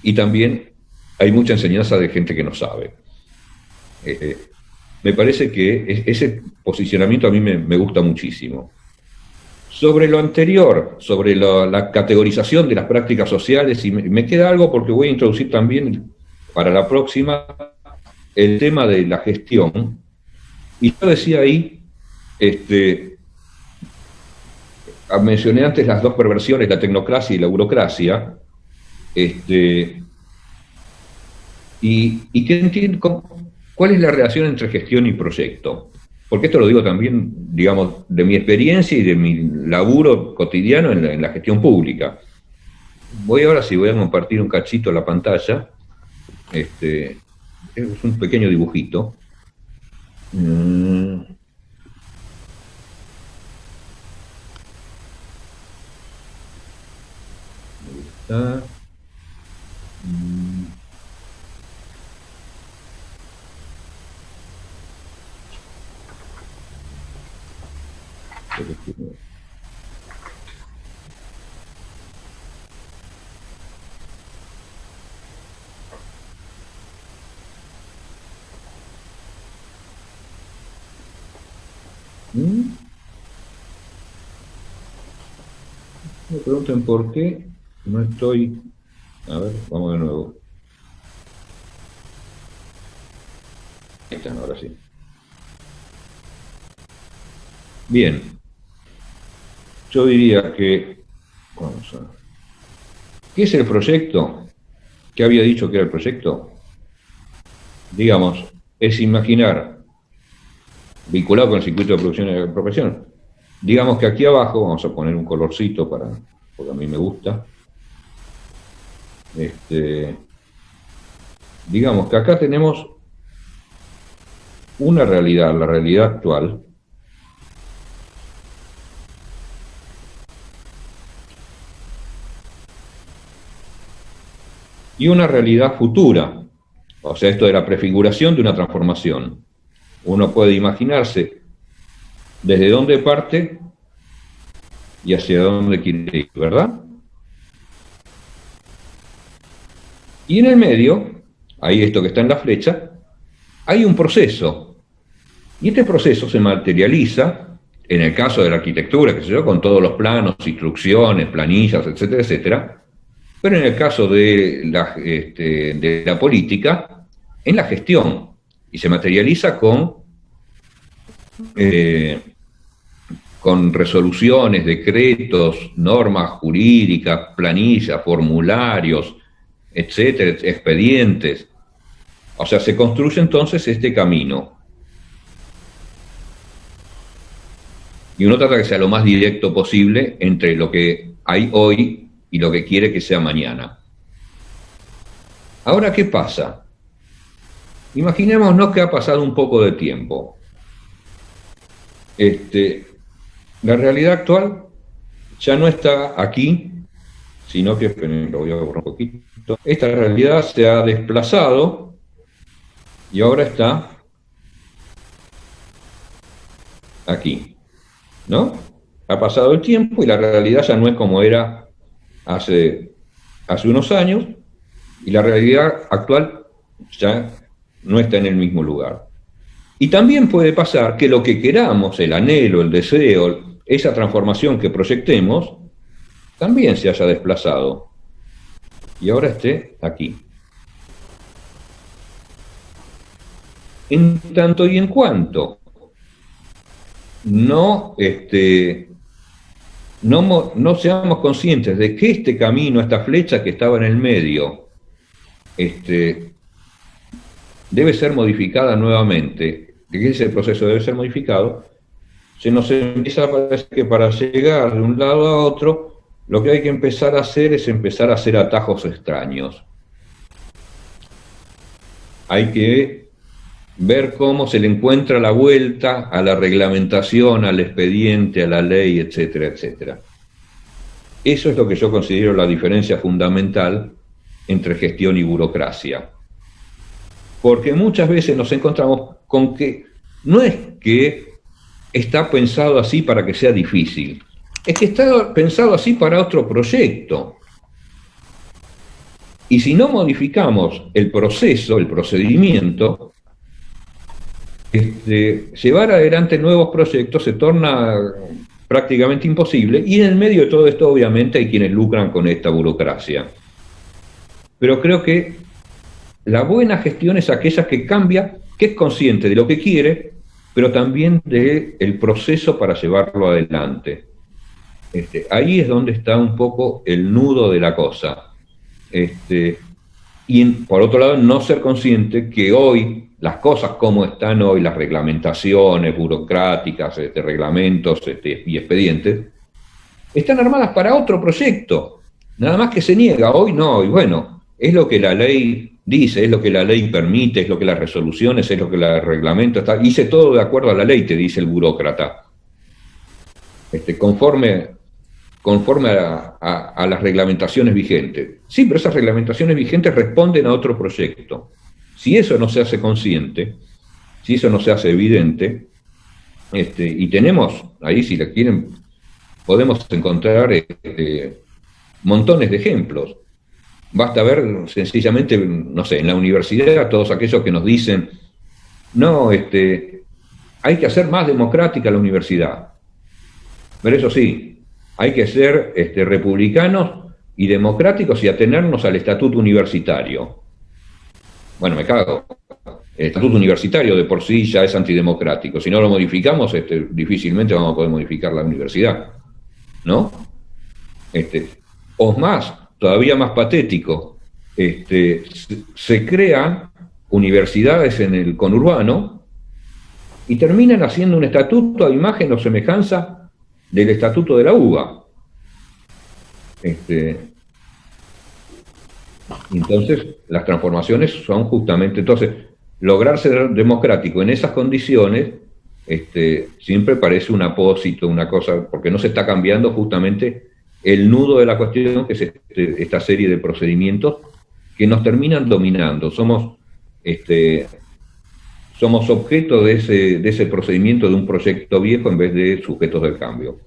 y también hay mucha enseñanza de gente que no sabe. Me parece que ese posicionamiento a mí me gusta muchísimo. Sobre lo anterior, sobre la categorización de las prácticas sociales, y me queda algo porque voy a introducir también para la próxima el tema de la gestión, y yo decía ahí, mencioné antes las dos perversiones, la tecnocracia y la burocracia, ¿cuál es la relación entre gestión y proyecto? Porque esto lo digo también, digamos, de mi experiencia y de mi laburo cotidiano en la gestión pública. voy a compartir un cachito en la pantalla. Es un pequeño dibujito. Ahí está. Me pregunten por qué no estoy. A ver, vamos de nuevo. Ahí están, ahora sí. Bien. Yo diría que. Vamos a ver. ¿Qué es el proyecto? ¿Qué había dicho que era el proyecto? Digamos, es imaginar, vinculado con el circuito de producción y apropiación. Digamos que aquí abajo, vamos a poner un colorcito porque a mí me gusta. Digamos que acá tenemos una realidad, la realidad actual, y una realidad futura. O sea, esto de la prefiguración de una transformación. Uno puede imaginarse desde dónde parte y hacia dónde quiere ir, ¿verdad? Y en el medio, ahí esto que está en la flecha, hay un proceso. Y este proceso se materializa, en el caso de la arquitectura, qué sé yo, con todos los planos, instrucciones, planillas, etcétera, etcétera. Pero en el caso de la política, en la gestión. Y se materializa con resoluciones, decretos, normas jurídicas, planillas, formularios, etcétera, expedientes. O sea, se construye entonces este camino. Y uno trata que sea lo más directo posible entre lo que hay hoy y lo que quiere que sea mañana. Ahora, ¿qué pasa? Imaginémonos que ha pasado un poco de tiempo. La realidad actual ya no está aquí, sino que, esperen, lo voy a borrar un poquito. Esta realidad se ha desplazado y ahora está aquí, ¿no? Ha pasado el tiempo y la realidad ya no es como era hace unos años, y la realidad actual ya no está en el mismo lugar. Y también puede pasar que lo que queramos, el anhelo, el deseo, esa transformación que proyectemos, también se haya desplazado y ahora esté aquí. En tanto y en cuanto no seamos conscientes de que este camino, esta flecha que estaba en el medio, debe ser modificada nuevamente, que ese proceso debe ser modificado, se nos empieza a parecer que para llegar de un lado a otro, lo que hay que empezar a hacer es empezar a hacer atajos extraños. Hay que ver cómo se le encuentra la vuelta a la reglamentación, al expediente, a la ley, etcétera, etcétera. Eso es lo que yo considero la diferencia fundamental entre gestión y burocracia. Porque muchas veces nos encontramos con que no es que está pensado así para que sea difícil, es que está pensado así para otro proyecto. Y si no modificamos el proceso, el procedimiento, llevar adelante nuevos proyectos se torna prácticamente imposible, y en el medio de todo esto obviamente hay quienes lucran con esta burocracia. Pero creo que la buena gestión es aquella que cambia, que es consciente de lo que quiere, pero también del proceso para llevarlo adelante. Ahí es donde está un poco el nudo de la cosa. Y por otro lado, no ser consciente que hoy las cosas como están hoy, las reglamentaciones burocráticas, reglamentos y expedientes, están armadas para otro proyecto, Nada más que se niega, hoy no, y bueno, es lo que la ley dice, es lo que la ley permite, es lo que las resoluciones, es lo que el reglamento está, hice todo de acuerdo a la ley, te dice el burócrata. Conforme a las reglamentaciones vigentes. Sí, pero esas reglamentaciones vigentes responden a otro proyecto. Si eso no se hace consciente, si eso no se hace evidente, y tenemos, ahí si la quieren, podemos encontrar montones de ejemplos. Basta ver sencillamente, no sé, en la universidad, todos aquellos que nos dicen, no, hay que hacer más democrática la universidad. Pero eso sí, hay que ser republicanos y democráticos y atenernos al estatuto universitario. Bueno, me cago. El estatuto universitario de por sí ya es antidemocrático. Si no lo modificamos, difícilmente vamos a poder modificar la universidad, ¿no? O más, todavía más patético, se crean universidades en el conurbano y terminan haciendo un estatuto a imagen o semejanza del estatuto de la UBA. Entonces, las transformaciones son justamente, entonces, lograr ser democrático en esas condiciones siempre parece un apósito, una cosa, porque no se está cambiando justamente el nudo de la cuestión, que es esta serie de procedimientos que nos terminan dominando. Somos objeto de ese procedimiento de un proyecto viejo en vez de sujetos del cambio.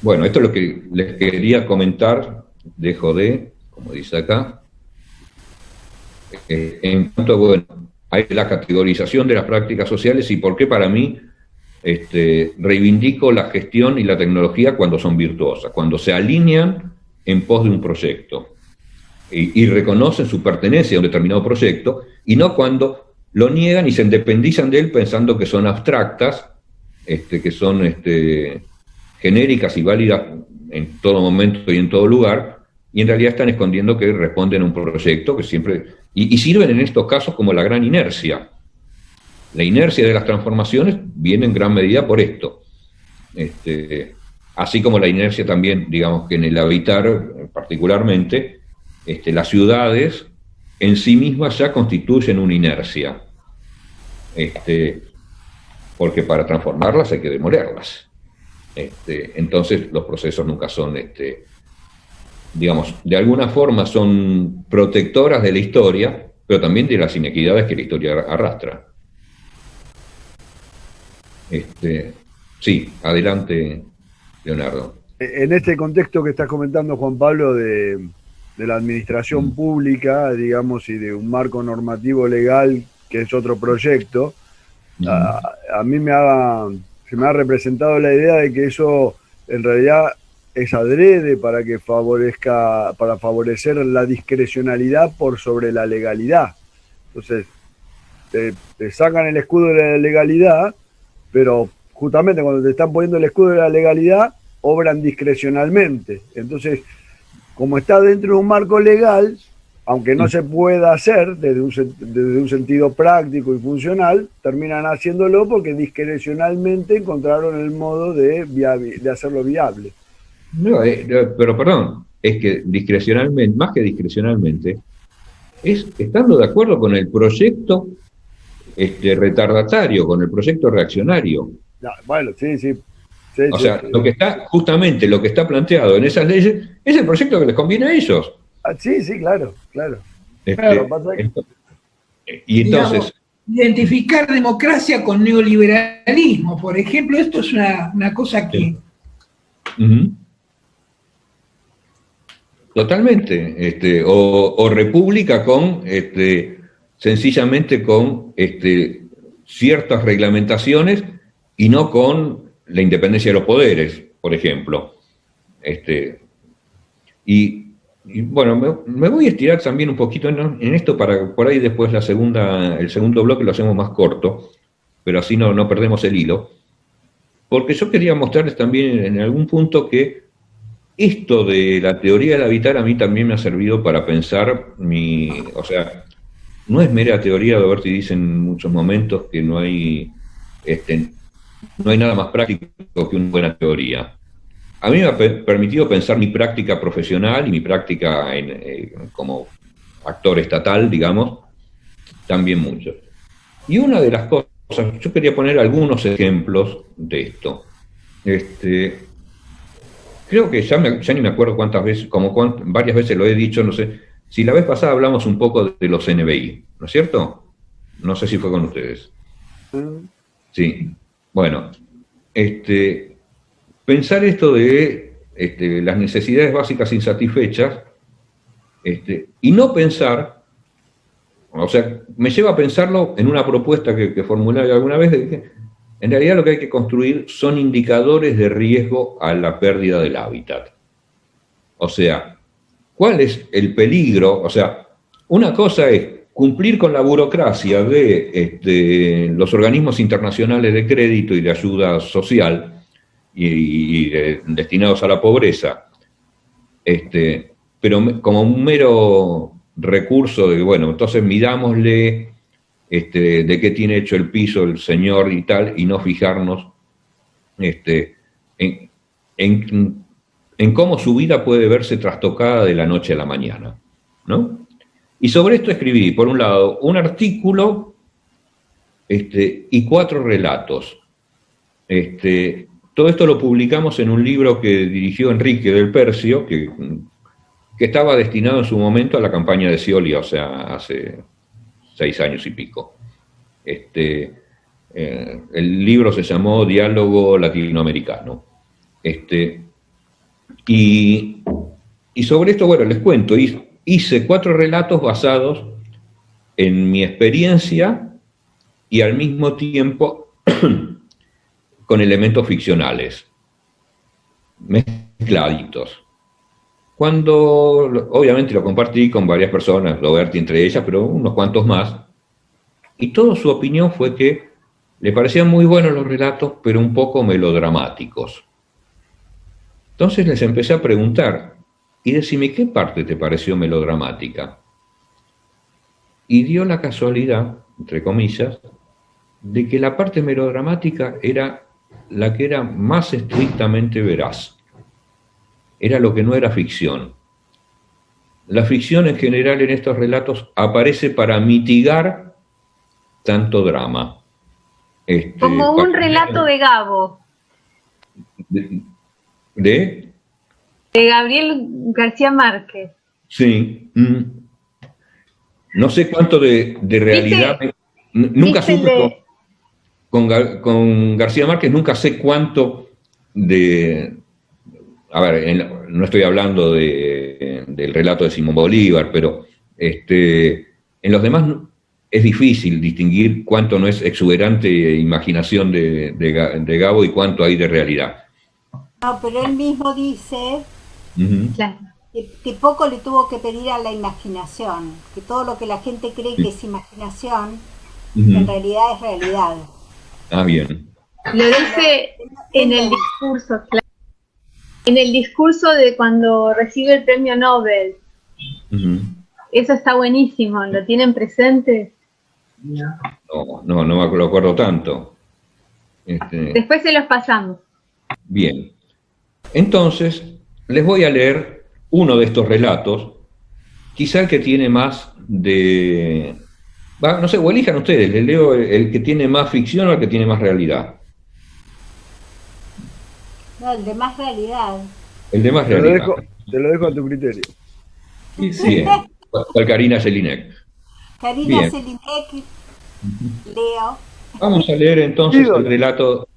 Bueno, esto es lo que les quería comentar, dejo como dice acá, en cuanto, bueno, a la categorización de las prácticas sociales y por qué para mí reivindico la gestión y la tecnología cuando son virtuosas, cuando se alinean en pos de un proyecto y reconocen su pertenencia a un determinado proyecto, y no cuando lo niegan y se independizan de él pensando que son abstractas, que son genéricas y válidas en todo momento y en todo lugar, y en realidad están escondiendo que responden a un proyecto que siempre... Y sirven en estos casos como la gran inercia. La inercia de las transformaciones viene en gran medida por esto. Así como la inercia también, digamos que en el habitar particularmente, las ciudades en sí mismas ya constituyen una inercia. Porque para transformarlas hay que demolerlas. Entonces los procesos nunca son, digamos, de alguna forma son protectoras de la historia, pero también de las inequidades que la historia arrastra. Sí, adelante, Leonardo. En este contexto que estás comentando, Juan Pablo, de la administración pública, digamos, y de un marco normativo legal, que es otro proyecto, a mí se me ha representado la idea de que eso en realidad es adrede para favorecer la discrecionalidad por sobre la legalidad. Entonces, te sacan el escudo de la legalidad, pero justamente cuando te están poniendo el escudo de la legalidad, obran discrecionalmente. Entonces, como está dentro de un marco legal, aunque no se pueda hacer desde un sentido práctico y funcional, terminan haciéndolo porque discrecionalmente encontraron el modo de hacerlo viable. No, pero perdón, es que discrecionalmente, más que discrecionalmente, es estando de acuerdo con el proyecto retardatario, con el proyecto reaccionario. Bueno, sí. O sea, lo que está planteado en esas leyes es el proyecto que les conviene a ellos. Sí, claro. Y entonces... Digamos, identificar democracia con neoliberalismo, por ejemplo, esto es una cosa que... Totalmente. O república con, sencillamente con ciertas reglamentaciones y no con la independencia de los poderes, por ejemplo. Y bueno, me voy a estirar también un poquito en esto para por ahí después el segundo bloque lo hacemos más corto, pero así no perdemos el hilo. Porque yo quería mostrarles también en algún punto que esto de la teoría del habitar a mí también me ha servido para pensar o sea, no es mera teoría, Roberti dice en muchos momentos que no hay nada más práctico que una buena teoría. a mí me ha permitido pensar mi práctica profesional y mi práctica como actor estatal, digamos, también mucho. Y una de las cosas, yo quería poner algunos ejemplos de esto. Creo que ya ni me acuerdo cuántas veces, varias veces lo he dicho, no sé, si la vez pasada hablamos un poco de los NBI, ¿no es cierto? No sé si fue con ustedes. Sí, bueno, pensar esto de las necesidades básicas insatisfechas, y no pensar, o sea, me lleva a pensarlo en una propuesta que formulé alguna vez, de que en realidad lo que hay que construir son indicadores de riesgo a la pérdida del hábitat. O sea, ¿cuál es el peligro? O sea, una cosa es cumplir con la burocracia de los organismos internacionales de crédito y de ayuda social y destinados a la pobreza, pero como un mero recurso de, bueno, entonces midámosle de qué tiene hecho el piso el señor y tal, y no fijarnos en cómo su vida puede verse trastocada de la noche a la mañana, ¿no? Y sobre esto escribí, por un lado, un artículo y 4 relatos. Todo esto lo publicamos en un libro que dirigió Enrique del Percio, que estaba destinado en su momento a la campaña de Scioli, o sea, hace 6 años y pico. El libro se llamó Diálogo Latinoamericano. Y sobre esto, bueno, les cuento, hice 4 relatos basados en mi experiencia y al mismo tiempo con elementos ficcionales, mezcladitos. Cuando, obviamente lo compartí con varias personas, Roberti entre ellas, pero unos cuantos más, y toda su opinión fue que le parecían muy buenos los relatos, pero un poco melodramáticos. Entonces les empecé a preguntar, y decime, ¿qué parte te pareció melodramática? Y dio la casualidad, entre comillas, de que la parte melodramática era la que era más estrictamente veraz. Era lo que no era ficción. La ficción en general en estos relatos aparece para mitigar tanto drama. Como un relato de Gabo. ¿De Gabriel García Márquez. Sí. No sé cuánto de realidad. Nunca supe con García Márquez, nunca sé cuánto de. A ver, no estoy hablando del relato de Simón Bolívar, pero en los demás es difícil distinguir cuánto no es exuberante imaginación de Gabo y cuánto hay de realidad. No, pero él mismo dice Claro. que poco le tuvo que pedir a la imaginación, que todo lo que la gente cree que es imaginación, en realidad es realidad. Ah, bien. Lo dice en el discurso, claro. En el discurso de cuando recibe el premio Nobel. Eso está buenísimo, ¿lo tienen presente? No me lo acuerdo tanto. Después se los pasamos. Bien. Entonces, les voy a leer uno de estos relatos, quizá el que tiene más de. No sé, o elijan ustedes, les leo el que tiene más ficción o el que tiene más realidad. No, el de más realidad. El de más realidad. Te lo dejo a tu criterio. Bien. Con Karina Jelinek. Karina Jelinek, Leo. Vamos a leer entonces el relato.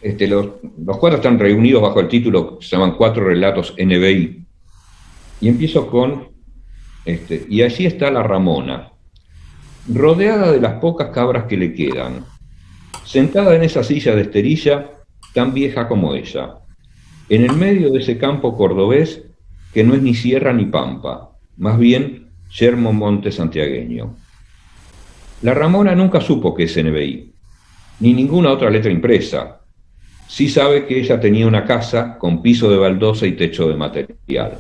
Los 4 están reunidos bajo el título que se llaman 4 relatos NBI. Y empiezo con y allí está la Ramona, rodeada de las pocas cabras que le quedan, sentada en esa silla de esterilla tan vieja como ella, en el medio de ese campo cordobés que no es ni sierra ni pampa, más bien yermo monte santiagueño. La Ramona nunca supo que es NBI, ni ninguna otra letra impresa. Sí sabe que ella tenía una casa con piso de baldosa y techo de material,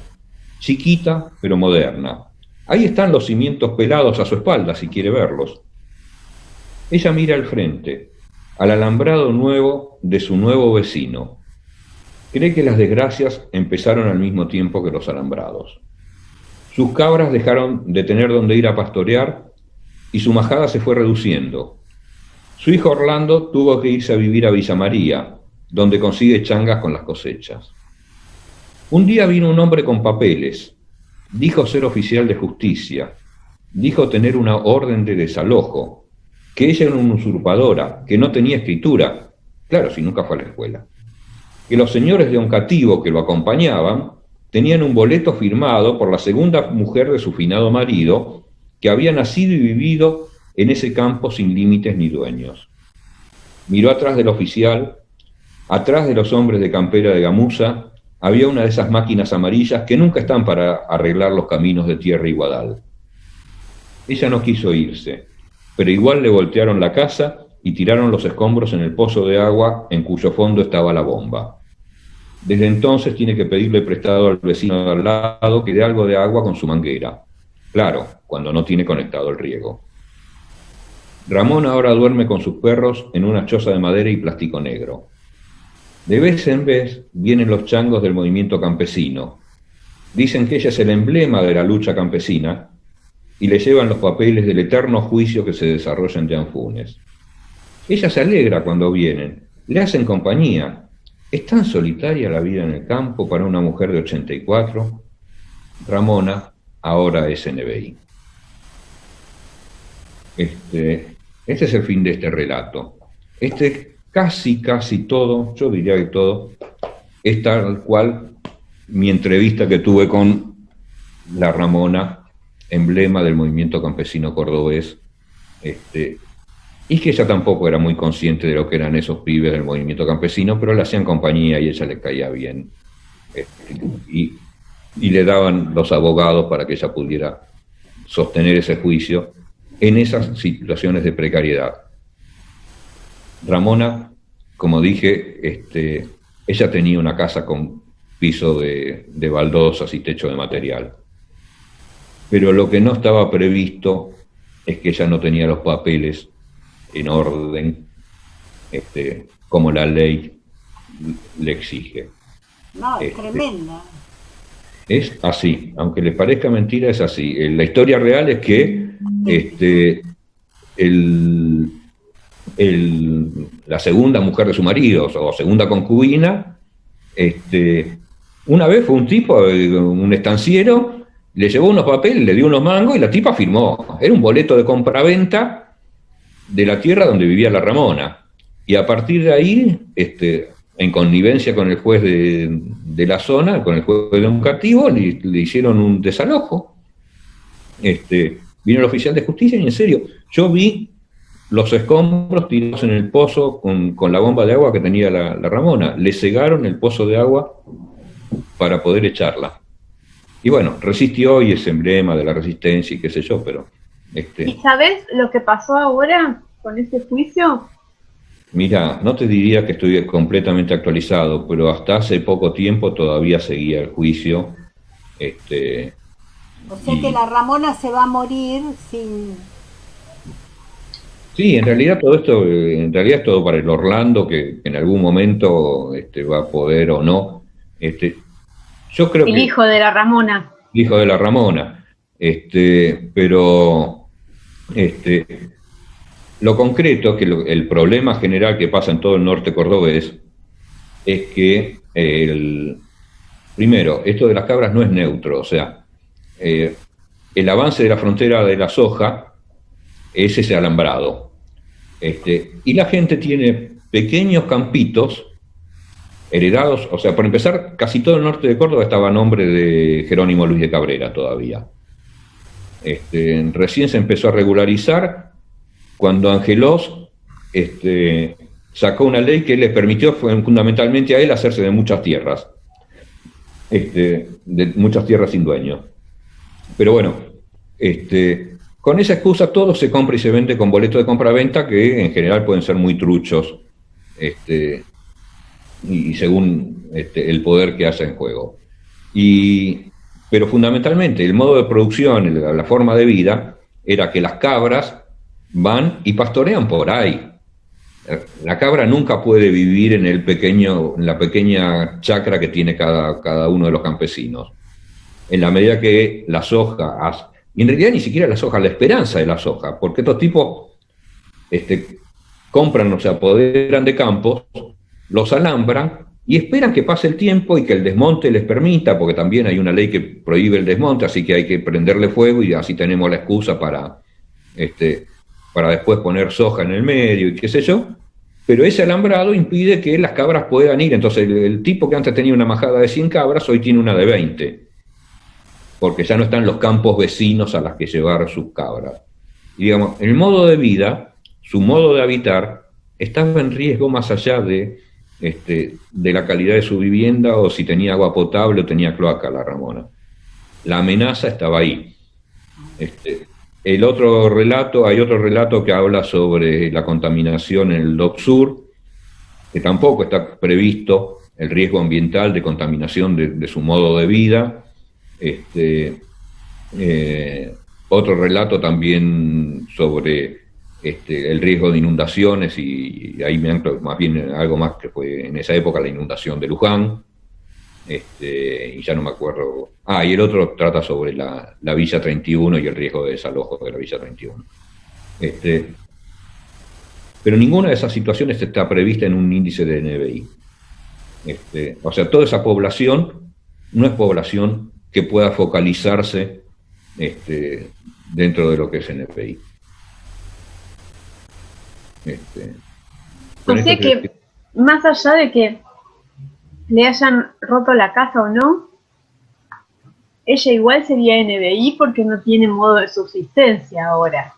chiquita pero moderna. Ahí están los cimientos pelados a su espalda, si quiere verlos. Ella mira al frente, al alambrado nuevo de su nuevo vecino. Cree que las desgracias empezaron al mismo tiempo que los alambrados. Sus cabras dejaron de tener donde ir a pastorear y su majada se fue reduciendo. Su hijo Orlando tuvo que irse a vivir a Villa María, donde consigue changas con las cosechas. Un día vino un hombre con papeles, dijo ser oficial de justicia, dijo tener una orden de desalojo, que ella era una usurpadora, que no tenía escritura, claro, si nunca fue a la escuela, que los señores de Oncativo que lo acompañaban tenían un boleto firmado por la segunda mujer de su finado marido, que había nacido y vivido en ese campo sin límites ni dueños. Miró atrás del oficial, atrás de los hombres de campera de gamuza, había una de esas máquinas amarillas que nunca están para arreglar los caminos de tierra y guadal. Ella no quiso irse, pero igual le voltearon la casa y tiraron los escombros en el pozo de agua en cuyo fondo estaba la bomba. Desde entonces tiene que pedirle prestado al vecino de al lado que dé algo de agua con su manguera. Claro, cuando no tiene conectado el riego. Ramón ahora duerme con sus perros en una choza de madera y plástico negro. De vez en vez vienen los changos del movimiento campesino. Dicen que ella es el emblema de la lucha campesina y le llevan los papeles del eterno juicio que se desarrolla en Teanfunes. Ella se alegra cuando vienen, le hacen compañía. ¿Es tan solitaria la vida en el campo para una mujer de 84? Ramona ahora es NBI. Este es el fin de este relato. Casi todo, yo diría que todo, es tal cual mi entrevista que tuve con la Ramona, emblema del movimiento campesino cordobés, y que ella tampoco era muy consciente de lo que eran esos pibes del movimiento campesino, pero le hacían compañía y ella le caía bien. Y le daban los abogados para que ella pudiera sostener ese juicio en esas situaciones de precariedad. Ramona, como dije, ella tenía una casa con piso de baldosas y techo de material. Pero lo que no estaba previsto es que ella no tenía los papeles en orden, como la ley le exige. No, es tremenda. Es así, aunque les parezca mentira, es así. La historia real es que la segunda mujer de su marido, o segunda concubina, una vez fue un tipo, un estanciero, le llevó unos papeles, le dio unos mangos y la tipa firmó. Era un boleto de compraventa de la tierra donde vivía la Ramona. Y a partir de ahí, en connivencia con el juez de la zona, con el juez de Oncativo, le hicieron un desalojo. Vino el oficial de justicia y en serio, yo vi los escombros tirados en el pozo con la bomba de agua que tenía la Ramona. Le cegaron el pozo de agua para poder echarla. Y bueno, resistió y es emblema de la resistencia y qué sé yo, pero... ¿Y sabes lo que pasó ahora con este juicio? Mira, no te diría que estoy completamente actualizado, pero hasta hace poco tiempo todavía seguía el juicio. O sea que la Ramona se va a morir sin... Sí, en realidad todo esto, es todo para el Orlando, que en algún momento va a poder o no. Yo creo el hijo de la Ramona. El hijo de la Ramona. Pero lo concreto, que el problema general que pasa en todo el norte cordobés, es que primero, esto de las cabras no es neutro, o sea, el avance de la frontera de la soja es ese alambrado. Y la gente tiene pequeños campitos heredados, o sea, por empezar, casi todo el norte de Córdoba estaba a nombre de Jerónimo Luis de Cabrera todavía. Recién se empezó a regularizar cuando Angelós sacó una ley que le permitió fundamentalmente a él hacerse de muchas tierras, de muchas tierras sin dueño. Pero bueno, con esa excusa todo se compra y se vende con boletos de compra-venta que en general pueden ser muy truchos, y según el poder que hace en juego. Pero fundamentalmente el modo de producción, la forma de vida, era que las cabras van y pastorean por ahí. La cabra nunca puede vivir en la pequeña chacra que tiene cada uno de los campesinos. En la medida que la soja, y en realidad ni siquiera la soja, la esperanza de la soja, porque estos tipos compran o se apoderan de campos, los alambran y esperan que pase el tiempo y que el desmonte les permita, porque también hay una ley que prohíbe el desmonte, así que hay que prenderle fuego y así tenemos la excusa para después poner soja en el medio y qué sé yo, pero ese alambrado impide que las cabras puedan ir. Entonces el tipo que antes tenía una majada de 100 cabras, hoy tiene una de 20, porque ya no están los campos vecinos a las que llevar sus cabras. Y digamos, el modo de vida, su modo de habitar, estaba en riesgo más allá de la calidad de su vivienda o si tenía agua potable o tenía cloaca, la Ramona. La amenaza estaba ahí. Hay otro relato que habla sobre la contaminación en el Dock Sur, que tampoco está previsto el riesgo ambiental de contaminación de su modo de vida. Otro relato también sobre el riesgo de inundaciones, y ahí me anclo más bien en algo más que fue en esa época la inundación de Luján, y ya no me acuerdo. Y el otro trata sobre la Villa 31 y el riesgo de desalojo de la Villa 31. Pero ninguna de esas situaciones está prevista en un índice de NBI. O sea, toda esa población no es población que pueda focalizarse dentro de lo que es NBI. O sea que, más allá de que le hayan roto la casa o no, ella igual sería NBI porque no tiene modo de subsistencia ahora,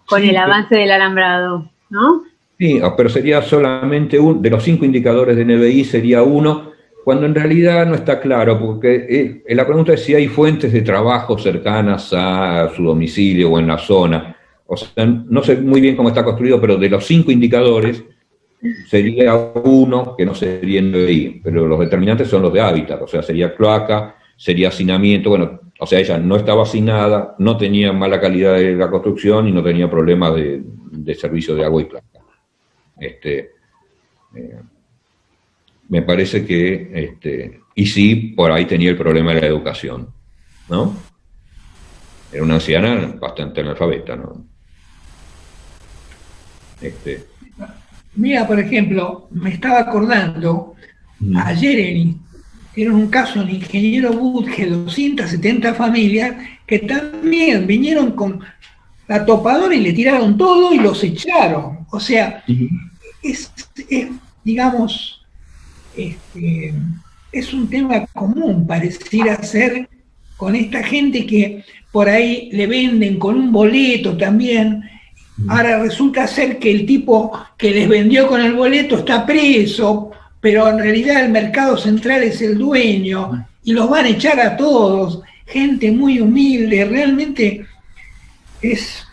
con el avance del alambrado, ¿no? Sí, pero sería solamente de los 5 indicadores de NBI sería uno, cuando en realidad no está claro, porque la pregunta es si hay fuentes de trabajo cercanas a su domicilio o en la zona. O sea, no sé muy bien cómo está construido, pero de los 5 indicadores sería uno que no sería NBI, pero los determinantes son los de hábitat, o sea, sería cloaca, sería hacinamiento. Bueno, o sea, ella no estaba hacinada, no tenía mala calidad de la construcción y no tenía problemas de servicio de agua y cloaca. Me parece que, y sí, por ahí tenía el problema de la educación, ¿no? Era una anciana bastante analfabeta, ¿no? Mira, por ejemplo, me estaba acordando, ayer hicieron un caso en Ingeniero Budge, 270 familias, que también vinieron con la topadora y le tiraron todo y los echaron. O sea, digamos, es un tema común, pareciera ser, con esta gente que por ahí le venden con un boleto también. Ahora resulta ser que el tipo que les vendió con el boleto está preso, pero en realidad el mercado central es el dueño y los van a echar a todos. Gente muy humilde, realmente es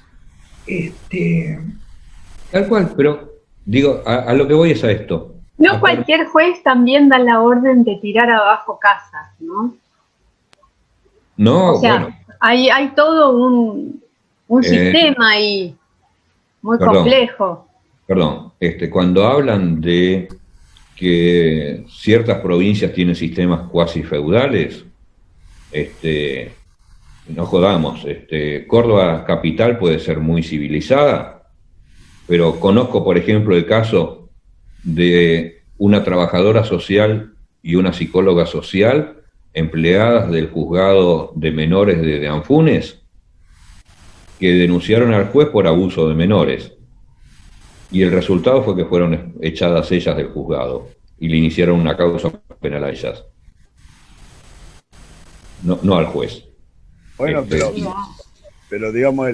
Tal cual, pero digo, a lo que voy es a esto. No cualquier juez también da la orden de tirar abajo casas, ¿no? No, o sea, bueno. Hay todo un sistema ahí muy complejo. Perdón, cuando hablan de que ciertas provincias tienen sistemas cuasi feudales, no jodamos, Córdoba capital puede ser muy civilizada, pero conozco, por ejemplo, el caso de una trabajadora social y una psicóloga social empleadas del juzgado de menores de Anfunes, que denunciaron al juez por abuso de menores. Y el resultado fue que fueron echadas ellas del juzgado y le iniciaron una causa penal a ellas. No al juez. Bueno, pero digamos,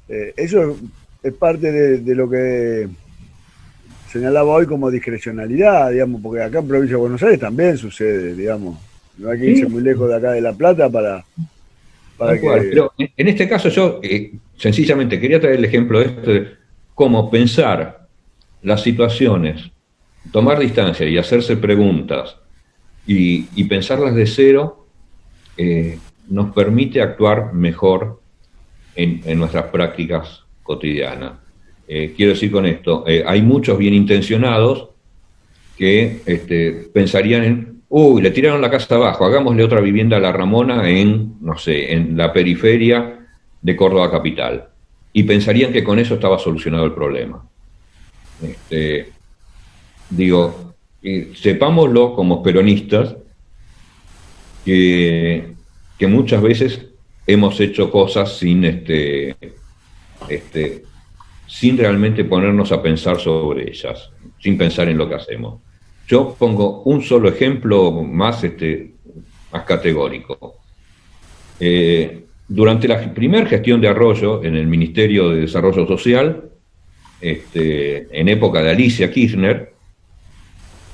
eso es parte de lo que señalaba hoy como discrecionalidad, digamos, porque acá en Provincia de Buenos Aires también sucede, digamos. No hay que irse muy lejos de acá de La Plata para que... Pero en este caso yo sencillamente quería traer el ejemplo de cómo pensar las situaciones, tomar distancia y hacerse preguntas y pensarlas de cero nos permite actuar mejor en nuestras prácticas cotidianas. Quiero decir con esto, hay muchos bien intencionados que pensarían en, uy, le tiraron la casa abajo, hagámosle otra vivienda a la Ramona en, no sé, en la periferia de Córdoba capital. Y pensarían que con eso estaba solucionado el problema. Digo, sepámoslo como peronistas, que muchas veces hemos hecho cosas sin realmente ponernos a pensar sobre ellas, sin pensar en lo que hacemos. Yo pongo un solo ejemplo más categórico. Durante la primera gestión de Arroyo en el Ministerio de Desarrollo Social, en época de Alicia Kirchner,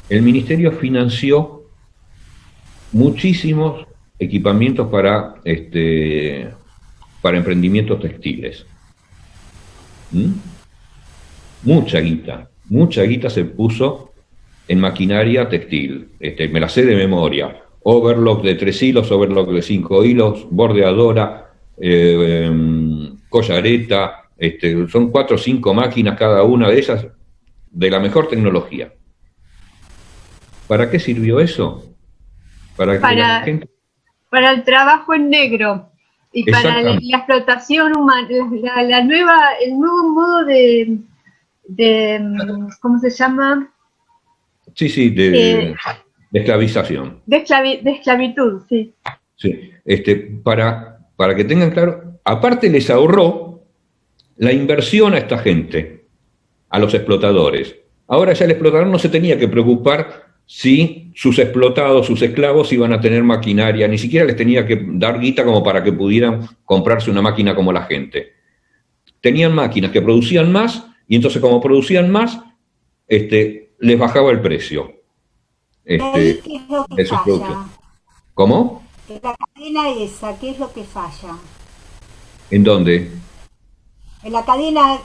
el ministerio financió muchísimos equipamientos para emprendimientos textiles. Mucha guita se puso en maquinaria textil. Me la sé de memoria. Overlock de 3 hilos, overlock de 5 hilos, bordeadora, collareta, son 4 o 5 máquinas cada una de ellas de la mejor tecnología. ¿Para qué sirvió eso? Para el trabajo en negro y para la explotación humana, el nuevo modo de ¿cómo se llama? Sí, de esclavización. De esclavitud, sí. Sí, para que tengan claro, aparte les ahorró la inversión a esta gente, a los explotadores. Ahora ya el explotador no se tenía que preocupar si sus explotados, sus esclavos iban a tener maquinaria, ni siquiera les tenía que dar guita como para que pudieran comprarse una máquina como la gente. Tenían máquinas que producían más, y entonces como producían más, les bajaba el precio. ¿Qué es lo que falla? ¿Cómo? La cadena esa, ¿qué es lo que falla? ¿En dónde? En la cadena,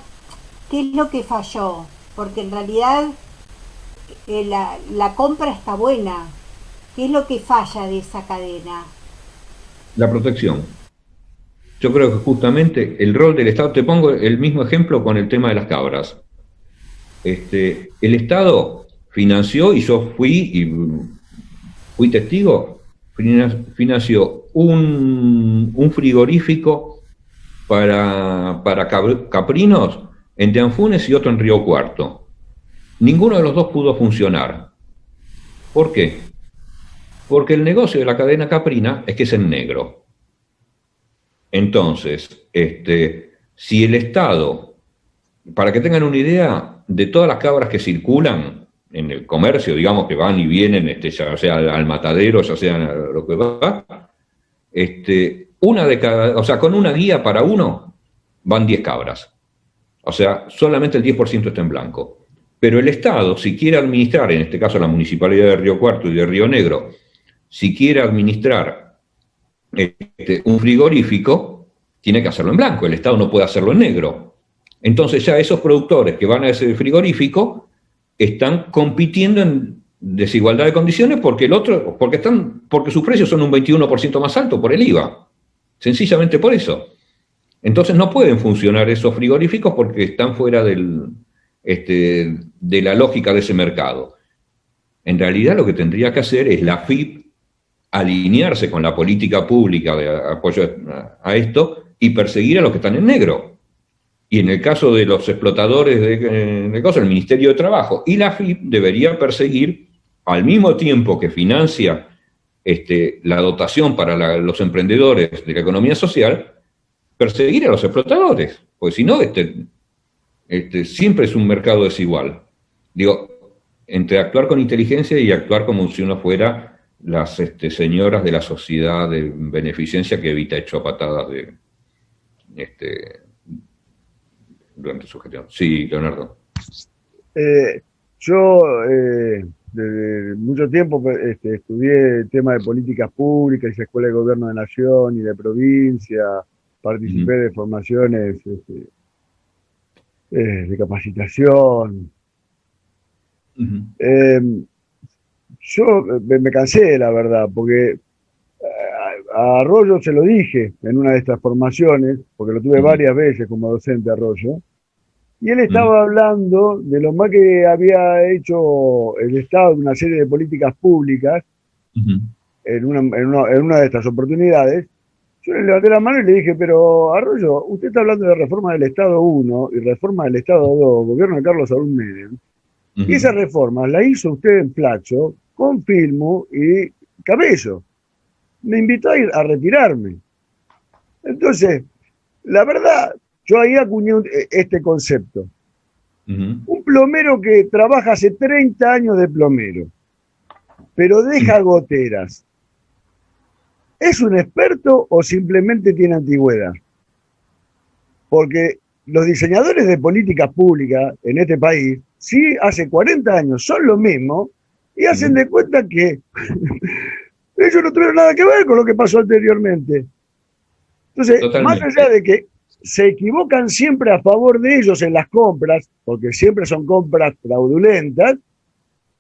¿qué es lo que falló? Porque en realidad la compra está buena. ¿Qué es lo que falla de esa cadena? La protección. Yo creo que justamente el rol del Estado, te pongo el mismo ejemplo con el tema de las cabras. El Estado financió, y yo fui testigo, financió un frigorífico para caprinos en Teanfunes y otro en Río Cuarto. Ninguno de los dos pudo funcionar. ¿Por qué? Porque el negocio de la cadena caprina es que es en negro. Entonces, si el Estado, para que tengan una idea, de todas las cabras que circulan en el comercio, digamos que van y vienen, ya sea al matadero, ya sea a lo que va, una de cada, o sea, con una guía para uno, van 10 cabras. O sea, solamente el 10% está en blanco. Pero el Estado, si quiere administrar, en este caso la Municipalidad de Río Cuarto y de Río Negro, si quiere administrar un frigorífico, tiene que hacerlo en blanco. El Estado no puede hacerlo en negro. Entonces ya esos productores que van a ese frigorífico están compitiendo en desigualdad de condiciones porque sus precios son un 21% más altos por el IVA. Sencillamente por eso. Entonces no pueden funcionar esos frigoríficos porque están fuera de la lógica de ese mercado. En realidad lo que tendría que hacer es la AFIP alinearse con la política pública de apoyo a esto y perseguir a los que están en negro. Y en el caso de los explotadores el Ministerio de Trabajo y la AFIP debería perseguir, al mismo tiempo que financia la dotación para los emprendedores de la economía social, perseguir a los explotadores, porque si no, siempre es un mercado desigual. Digo, entre actuar con inteligencia y actuar como si uno fuera las señoras de la sociedad de beneficencia que evita hecho a patadas durante su gestión. Sí, Leonardo. Yo desde mucho tiempo estudié el tema de políticas públicas y escuela de gobierno de nación y de provincia, participé de formaciones de capacitación. Yo me cansé, la verdad, porque a Arroyo se lo dije en una de estas formaciones, porque lo tuve varias veces como docente Arroyo, y él estaba hablando de lo mal que había hecho el Estado en una serie de políticas públicas en una de estas oportunidades. Yo le levanté la mano y le dije, pero Arroyo, usted está hablando de reforma del Estado 1 y reforma del Estado 2, gobierno de Carlos Saúl Menem, y esas reformas las hizo usted en Flacho, con Filmo y Cabello. Me invitó a ir a retirarme. Entonces, la verdad, yo ahí acuñé este concepto. Un plomero que trabaja hace 30 años de plomero, pero deja goteras, ¿es un experto o simplemente tiene antigüedad? Porque los diseñadores de políticas públicas en este país, sí, hace 40 años son los mismos y hacen de cuenta que ellos no tuvieron nada que ver con lo que pasó anteriormente. Entonces, más allá de que se equivocan siempre a favor de ellos en las compras, porque siempre son compras fraudulentas,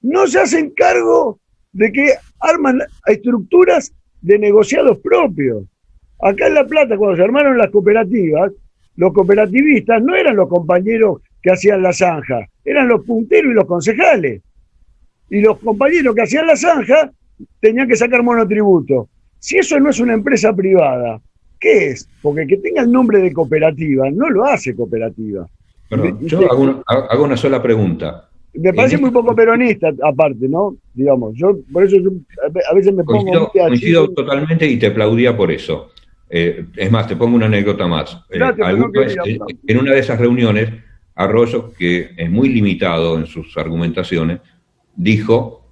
no se hacen cargo de que arman estructuras de negociados propios. Acá en La Plata, cuando se armaron las cooperativas, los cooperativistas no eran los compañeros que hacían la zanja, eran los punteros y los concejales. Y los compañeros que hacían la zanja tenían que sacar monotributo. Si eso no es una empresa privada, ¿qué es? Porque que tenga el nombre de cooperativa no lo hace cooperativa. Perdón, yo hago una sola pregunta. Me parece muy poco peronista, aparte, ¿no? Digamos, yo por eso a veces me pongo... Coincido totalmente y te aplaudía por eso. Es más, te pongo una anécdota más. En una de esas reuniones, Arroyo, que es muy limitado en sus argumentaciones, dijo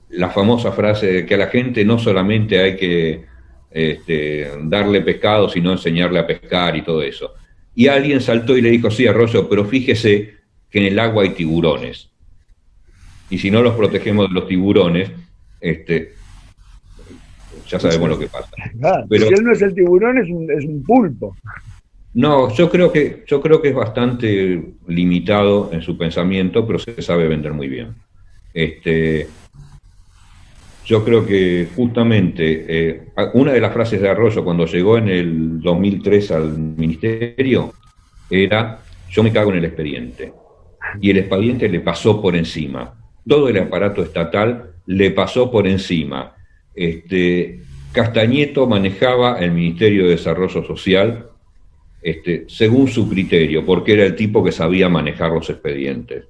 la famosa frase de que a la gente no solamente hay que darle pescado, sino enseñarle a pescar y todo eso. Y alguien saltó y le dijo, sí, Arroyo, pero fíjese que en el agua hay tiburones. Y si no los protegemos de los tiburones, ya sabemos lo que pasa. Pero si él no es el tiburón, es un pulpo. No, yo creo que es bastante limitado en su pensamiento, pero se sabe vender muy bien. Yo creo que justamente una de las frases de Arroyo cuando llegó en el 2003 al ministerio era: yo me cago en el expediente. Y el expediente le pasó por encima. Todo el aparato estatal le pasó por encima. Castañeto manejaba el Ministerio de Desarrollo Social según su criterio, porque era el tipo que sabía manejar los expedientes.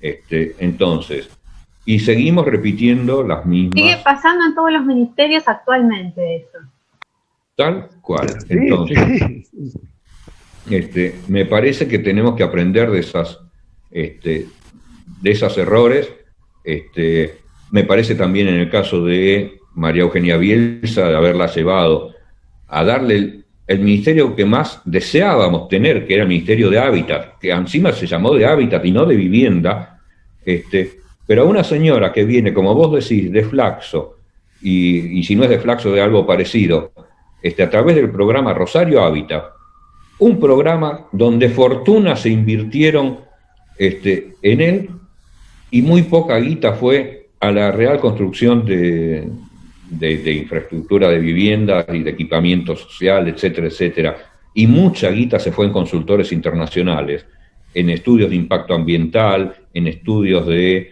Entonces, y seguimos repitiendo las mismas... Sigue pasando en todos los ministerios actualmente eso. Tal cual. Entonces, me parece que tenemos que aprender de esos errores. Me parece también en el caso de María Eugenia Bielsa, de haberla llevado a darle el ministerio que más deseábamos tener, que era el Ministerio de Hábitat, que encima se llamó de Hábitat y no de Vivienda, pero a una señora que viene, como vos decís, de Flaxo, y si no es de Flaxo, de algo parecido, a través del programa Rosario Hábitat, un programa donde fortunas se invirtieron en él, y muy poca guita fue a la real construcción de infraestructura de viviendas y de equipamiento social, etcétera, etcétera. Y mucha guita se fue en consultores internacionales, en estudios de impacto ambiental, en estudios de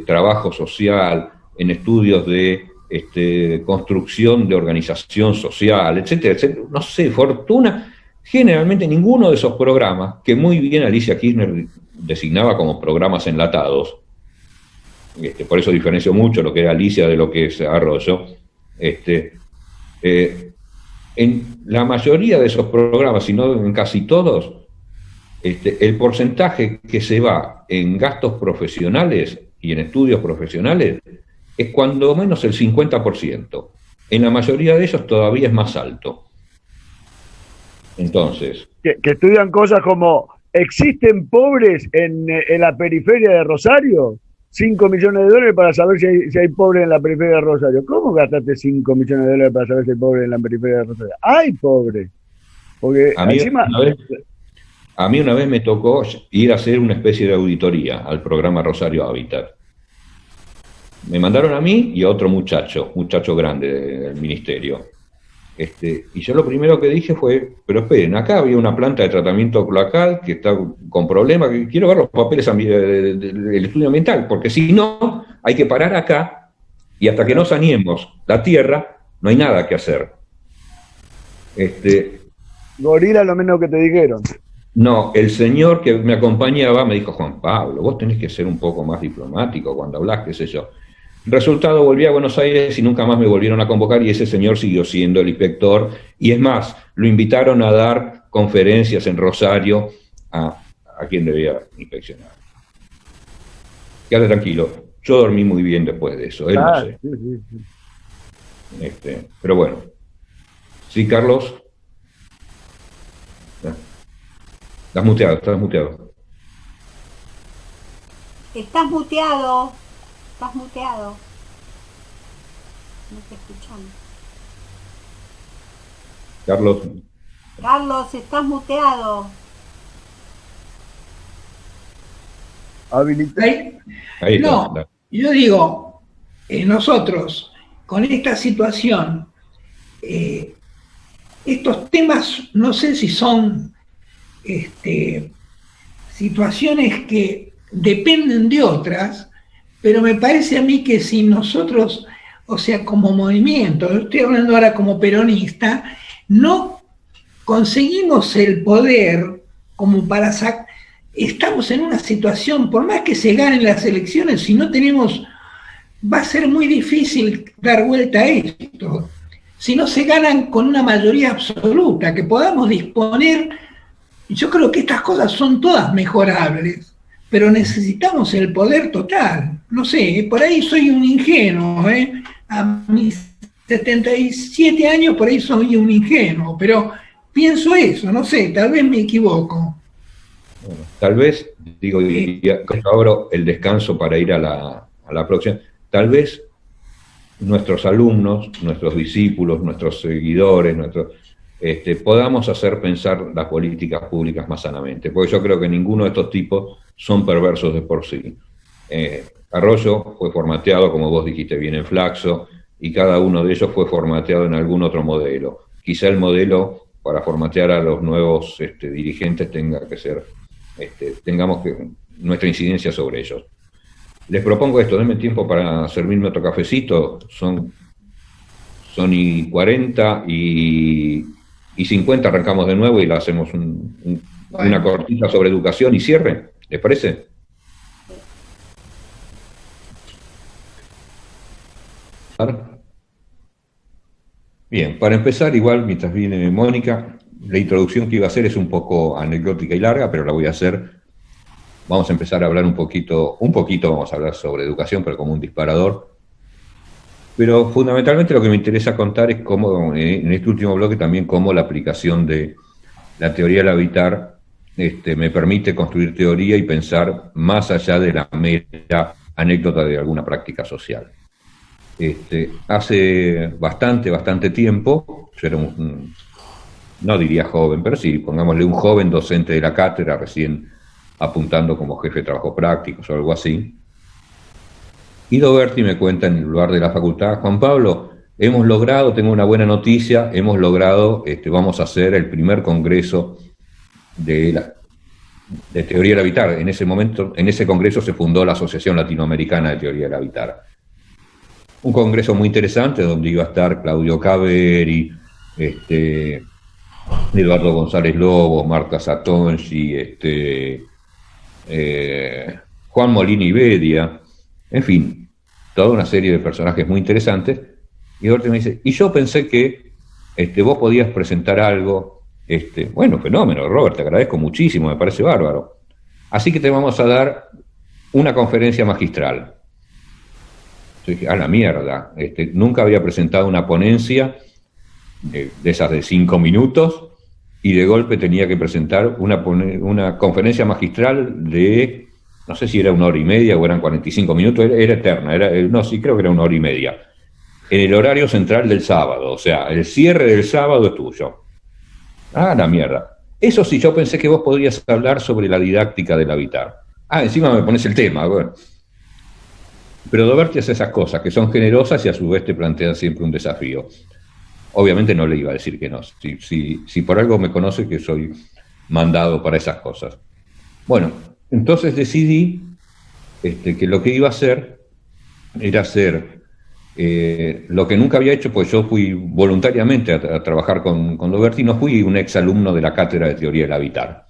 trabajo social, en estudios de construcción de organización social, etcétera, etcétera. No sé, fortuna. Generalmente ninguno de esos programas, que muy bien Alicia Kirchner designaba como programas enlatados, por eso diferencio mucho lo que era Alicia de lo que es Arroyo, en la mayoría de esos programas, si no en casi todos, el porcentaje que se va en gastos profesionales y en estudios profesionales es cuando menos el 50%. En la mayoría de ellos todavía es más alto. Entonces... Que estudian cosas como, ¿existen pobres en la periferia de Rosario? 5 millones de dólares para saber si hay pobres en la periferia de Rosario. ¿Cómo gastaste 5 millones de dólares para saber si hay pobres en la periferia de Rosario? ¡Hay pobres! Porque a mí una vez me tocó ir a hacer una especie de auditoría al programa Rosario Hábitat. Me mandaron a mí y a otro muchacho grande del ministerio. Y yo lo primero que dije fue, pero esperen, acá había una planta de tratamiento cloacal que está con problemas, que quiero ver los papeles del estudio ambiental, porque si no, hay que parar acá y hasta que no saneemos la tierra, no hay nada que hacer. Gorila, lo menos que te dijeron. No, el señor que me acompañaba me dijo, Juan Pablo, vos tenés que ser un poco más diplomático cuando hablás, qué sé yo. Resultado, volví a Buenos Aires y nunca más me volvieron a convocar y ese señor siguió siendo el inspector. Y es más, lo invitaron a dar conferencias en Rosario a quien debía inspeccionar. Quédate tranquilo, yo dormí muy bien después de eso, él no sé. Sí. Pero bueno. Sí, Carlos. Estás muteado. Estás muteado. No te escuchamos. Carlos, estás muteado. Ahí está. No, yo digo, nosotros, con esta situación, estos temas, no sé si son situaciones que dependen de otras, pero me parece a mí que si nosotros, o sea, como movimiento, estoy hablando ahora como peronista, no conseguimos el poder como para estamos en una situación, por más que se ganen las elecciones, si no tenemos, va a ser muy difícil dar vuelta a esto. Si no se ganan con una mayoría absoluta, que podamos disponer, yo creo que estas cosas son todas mejorables, pero necesitamos el poder total. No sé, por ahí soy un ingenuo, a mis 77 años por ahí soy un ingenuo, pero pienso eso, no sé, tal vez me equivoco. Bueno, tal vez, digo, y abro el descanso para ir a la próxima, tal vez nuestros alumnos, nuestros discípulos, nuestros seguidores, podamos hacer pensar las políticas públicas más sanamente, porque yo creo que ninguno de estos tipos son perversos de por sí. Arroyo fue formateado, como vos dijiste bien, en Flaxo, y cada uno de ellos fue formateado en algún otro modelo. Quizá el modelo para formatear a los nuevos dirigentes tenga que ser, tengamos que nuestra incidencia sobre ellos. Les propongo esto, denme tiempo para servirme otro cafecito, son y 40 y 50 arrancamos de nuevo y le hacemos una cortita sobre educación y cierre, ¿les parece? Bien, para empezar, igual, mientras viene Mónica, la introducción que iba a hacer es un poco anecdótica y larga, pero la voy a hacer. Vamos a empezar a hablar un poquito vamos a hablar sobre educación, pero como un disparador. Pero fundamentalmente lo que me interesa contar es cómo, en este último bloque también, cómo la aplicación de la teoría del habitar me permite construir teoría y pensar más allá de la mera anécdota de alguna práctica social. Hace bastante tiempo, yo era no diría joven, pero sí, pongámosle un joven docente de la cátedra, recién apuntando como jefe de trabajo práctico o algo así. Y Doberti me cuenta en el lugar de la facultad, Juan Pablo, hemos logrado, tengo una buena noticia, hemos logrado, vamos a hacer el primer congreso de teoría del habitar. En ese momento, en ese congreso se fundó la Asociación Latinoamericana de Teoría del Habitar. Un congreso muy interesante donde iba a estar Claudio Caveri, Eduardo González Lobo, Marta Satongi, Juan Molina y Bedia, en fin, toda una serie de personajes muy interesantes. Y Doberti me dice, y yo pensé que vos podías presentar algo, bueno, fenómeno, Robert, te agradezco muchísimo, me parece bárbaro. Así que te vamos a dar una conferencia magistral. Yo dije, a la mierda, nunca había presentado una ponencia de esas de 5 minutos, y de golpe tenía que presentar una conferencia magistral de, no sé si era 1 hora y media o eran 45 minutos, era eterna, sí, creo que era 1 hora y media, en el horario central del sábado, o sea, el cierre del sábado es tuyo. Ah, la mierda. Eso sí, yo pensé que vos podrías hablar sobre la didáctica del habitar. Ah, encima me pones el tema, bueno. Pero Doberti hace esas cosas, que son generosas y a su vez te plantean siempre un desafío. obviamente no le iba a decir que no. Si por algo me conoce, que soy mandado para esas cosas. Bueno, entonces decidí que lo que iba a hacer era hacer lo que nunca había hecho, pues yo fui voluntariamente a trabajar con Doberti, no fui un exalumno de la cátedra de teoría del habitar.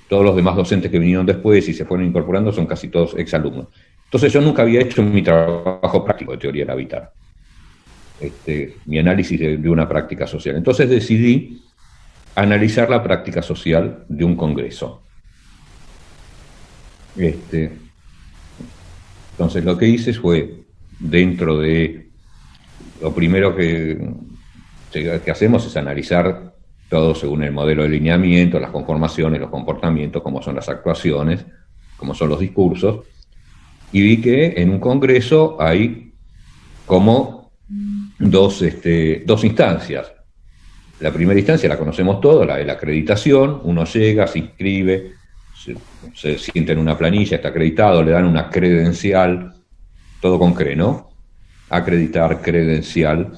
Todos los demás docentes que vinieron después y se fueron incorporando son casi todos exalumnos. Entonces yo nunca había hecho mi trabajo práctico de teoría del habitar, mi análisis de una práctica social. Entonces decidí analizar la práctica social de un congreso. Entonces lo que hice fue, dentro de lo primero que hacemos es analizar todo según el modelo de lineamiento, las conformaciones, los comportamientos, cómo son las actuaciones, cómo son los discursos, y vi que en un congreso hay como dos instancias. La primera instancia la conocemos todos, la de la acreditación. Uno llega, se inscribe, se sienta en una planilla, está acreditado, le dan una credencial, todo con CRE, ¿no? Acreditar, credencial.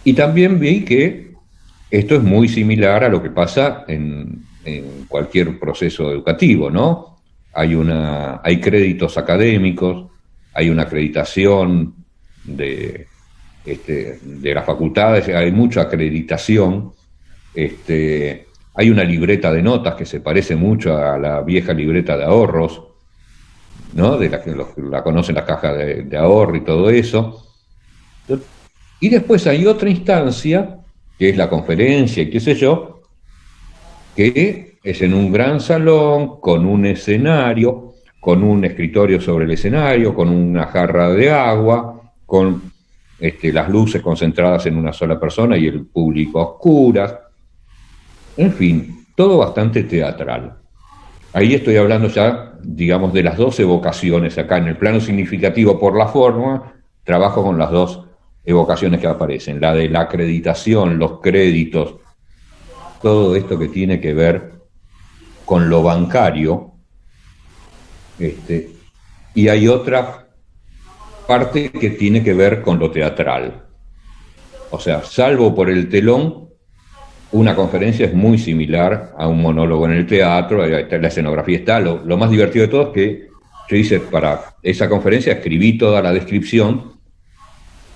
Y también vi que esto es muy similar a lo que pasa en cualquier proceso educativo, ¿no? Hay créditos académicos, hay una acreditación de las facultades, hay mucha acreditación, hay una libreta de notas que se parece mucho a la vieja libreta de ahorros, ¿no? De la que la conocen las cajas de ahorro y todo eso. Y después hay otra instancia, que es la conferencia y qué sé yo, que es en un gran salón, con un escenario, con un escritorio sobre el escenario, con una jarra de agua, con las luces concentradas en una sola persona y el público a oscuras. En fin, todo bastante teatral. Ahí estoy hablando ya, digamos, de las dos evocaciones acá. En el plano significativo por la forma, trabajo con las dos evocaciones que aparecen. La de la acreditación, los créditos, todo esto que tiene que ver con lo bancario. Y hay otra parte que tiene que ver con lo teatral. O sea, salvo por el telón, una conferencia es muy similar a un monólogo en el teatro, la escenografía está. Lo más divertido de todo es que yo hice para esa conferencia, escribí toda la descripción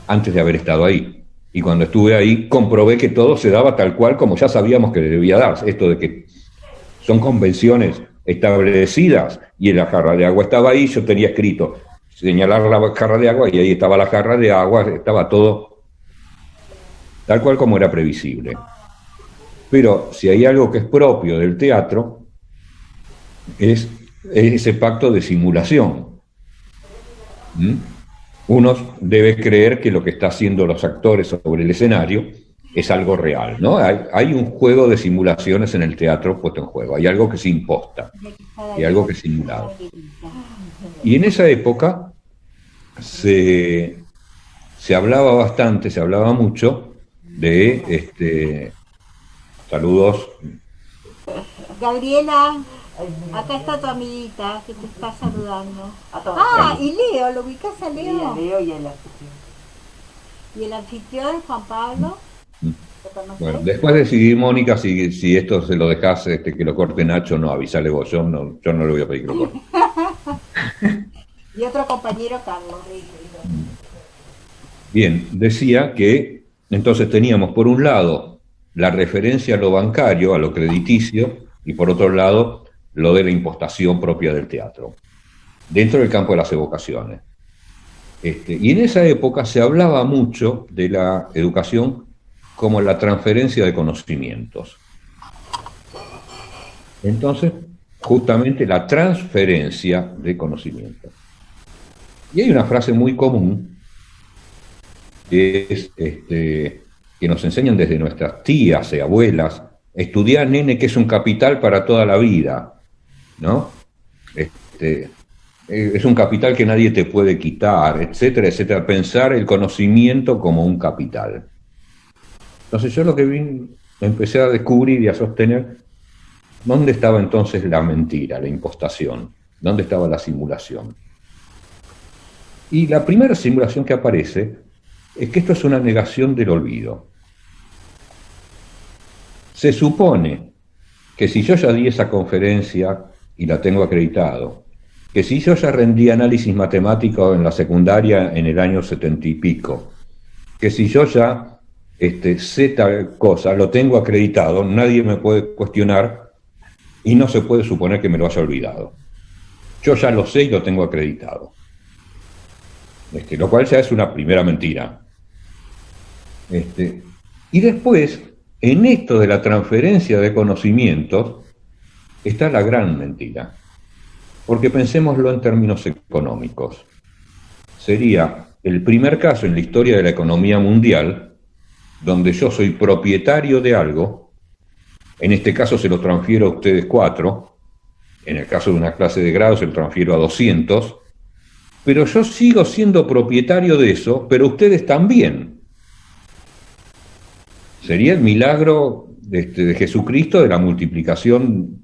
antes de haber estado ahí. Y cuando estuve ahí, comprobé que todo se daba tal cual como ya sabíamos que debía darse. Esto de que son convenciones establecidas y la jarra de agua estaba ahí, yo tenía escrito señalar la jarra de agua y ahí estaba la jarra de agua, estaba todo tal cual como era previsible. Pero si hay algo que es propio del teatro, es ese pacto de simulación. Uno debe creer que lo que están haciendo los actores sobre el escenario es algo real, ¿no? Hay un juego de simulaciones en el teatro puesto en juego. Hay algo que se imposta, hay algo que es simulado. Y en esa época se hablaba bastante, se hablaba mucho de saludos. Gabriela, acá está tu amiguita que te está saludando. Y Leo, ¿lo ubicás a Leo? Leo y el anfitrión. ¿Y el anfitrión, Juan Pablo? Bueno, después decidí, Mónica, si esto se lo dejás que lo corte Nacho, no, avisale vos, yo no le voy a pedir que lo corte. Y otro compañero, Carlos. Bien, decía que entonces teníamos por un lado la referencia a lo bancario, a lo crediticio, y por otro lado lo de la impostación propia del teatro, dentro del campo de las evocaciones. Y en esa época se hablaba mucho de la educación como la transferencia de conocimientos. Entonces, justamente la transferencia de conocimientos. Y hay una frase muy común que es que nos enseñan desde nuestras tías y abuelas: estudiar, nene, que es un capital para toda la vida, ¿no? Es un capital que nadie te puede quitar, etcétera, etcétera. Pensar el conocimiento como un capital. Entonces yo lo que empecé a descubrir y a sostener, ¿dónde estaba entonces la mentira, la impostación? ¿Dónde estaba la simulación? Y la primera simulación que aparece es que esto es una negación del olvido. Se supone que si yo ya di esa conferencia y la tengo acreditado, que si yo ya rendí análisis matemático en la secundaria en el año 70 y pico, que si yo ya sé tal cosa, lo tengo acreditado, nadie me puede cuestionar y no se puede suponer que me lo haya olvidado. Yo ya lo sé y lo tengo acreditado. Lo cual ya es una primera mentira. Y después, en esto de la transferencia de conocimientos, está la gran mentira. Porque pensémoslo en términos económicos. Sería el primer caso en la historia de la economía mundial donde yo soy propietario de algo, en este caso se lo transfiero a ustedes 4, en el caso de una clase de grado se lo transfiero a 200, pero yo sigo siendo propietario de eso, pero ustedes también. Sería el milagro de Jesucristo de la multiplicación,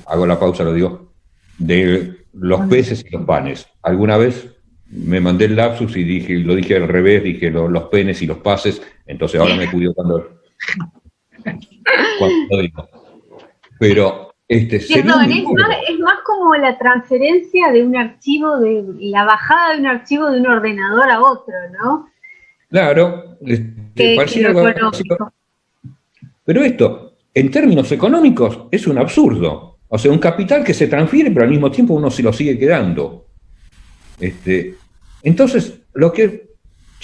hago la pausa, lo digo, de los peces y los panes. Alguna vez me mandé el lapsus y lo dije al revés, dije los penes y los pases, entonces ahora me cuido cuando lo digo. Pero perdón, es más como la transferencia de un archivo, la bajada de un archivo de un ordenador a otro, ¿no? Claro, parecía algo así. Pero esto, en términos económicos, es un absurdo. O sea, un capital que se transfiere, pero al mismo tiempo uno se lo sigue quedando. Entonces, lo que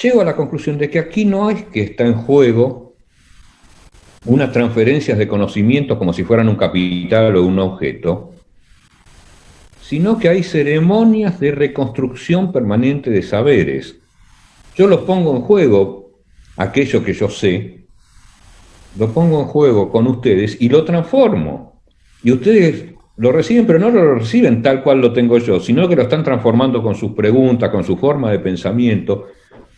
llego a la conclusión de que aquí no es que está en juego unas transferencias de conocimientos como si fueran un capital o un objeto, sino que hay ceremonias de reconstrucción permanente de saberes. Yo lo pongo en juego, aquello que yo sé, lo pongo en juego con ustedes y lo transformo. Y ustedes lo reciben, pero no lo reciben tal cual lo tengo yo, sino que lo están transformando con sus preguntas, con su forma de pensamiento,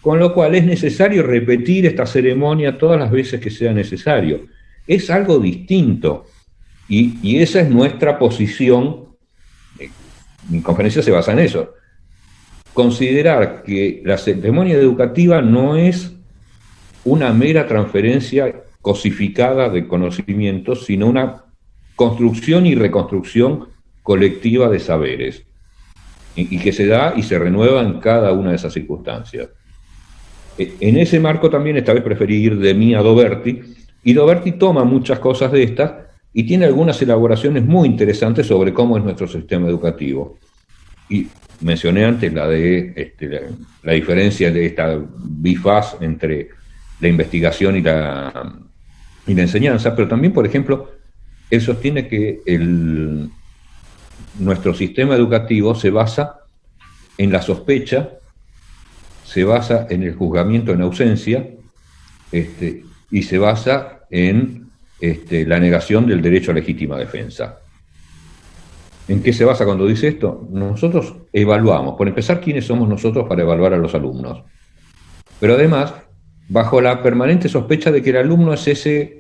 con lo cual es necesario repetir esta ceremonia todas las veces que sea necesario. Es algo distinto, y esa es nuestra posición. Mi conferencia se basa en eso. Considerar que la ceremonia educativa no es una mera transferencia cosificada de conocimientos, sino una construcción y reconstrucción colectiva de saberes, y que se da y se renueva en cada una de esas circunstancias. En ese marco también esta vez preferí ir de mí a Doberti, y Doberti toma muchas cosas de estas y tiene algunas elaboraciones muy interesantes sobre cómo es nuestro sistema educativo. Y mencioné antes la diferencia de esta bifaz entre la investigación y la enseñanza, pero también, por ejemplo, él sostiene que nuestro sistema educativo se basa en la sospecha, se basa en el juzgamiento en ausencia, y se basa en la negación del derecho a legítima defensa. ¿En qué se basa cuando dice esto? Nosotros evaluamos, por empezar, quiénes somos nosotros para evaluar a los alumnos, pero además, bajo la permanente sospecha de que el alumno es ese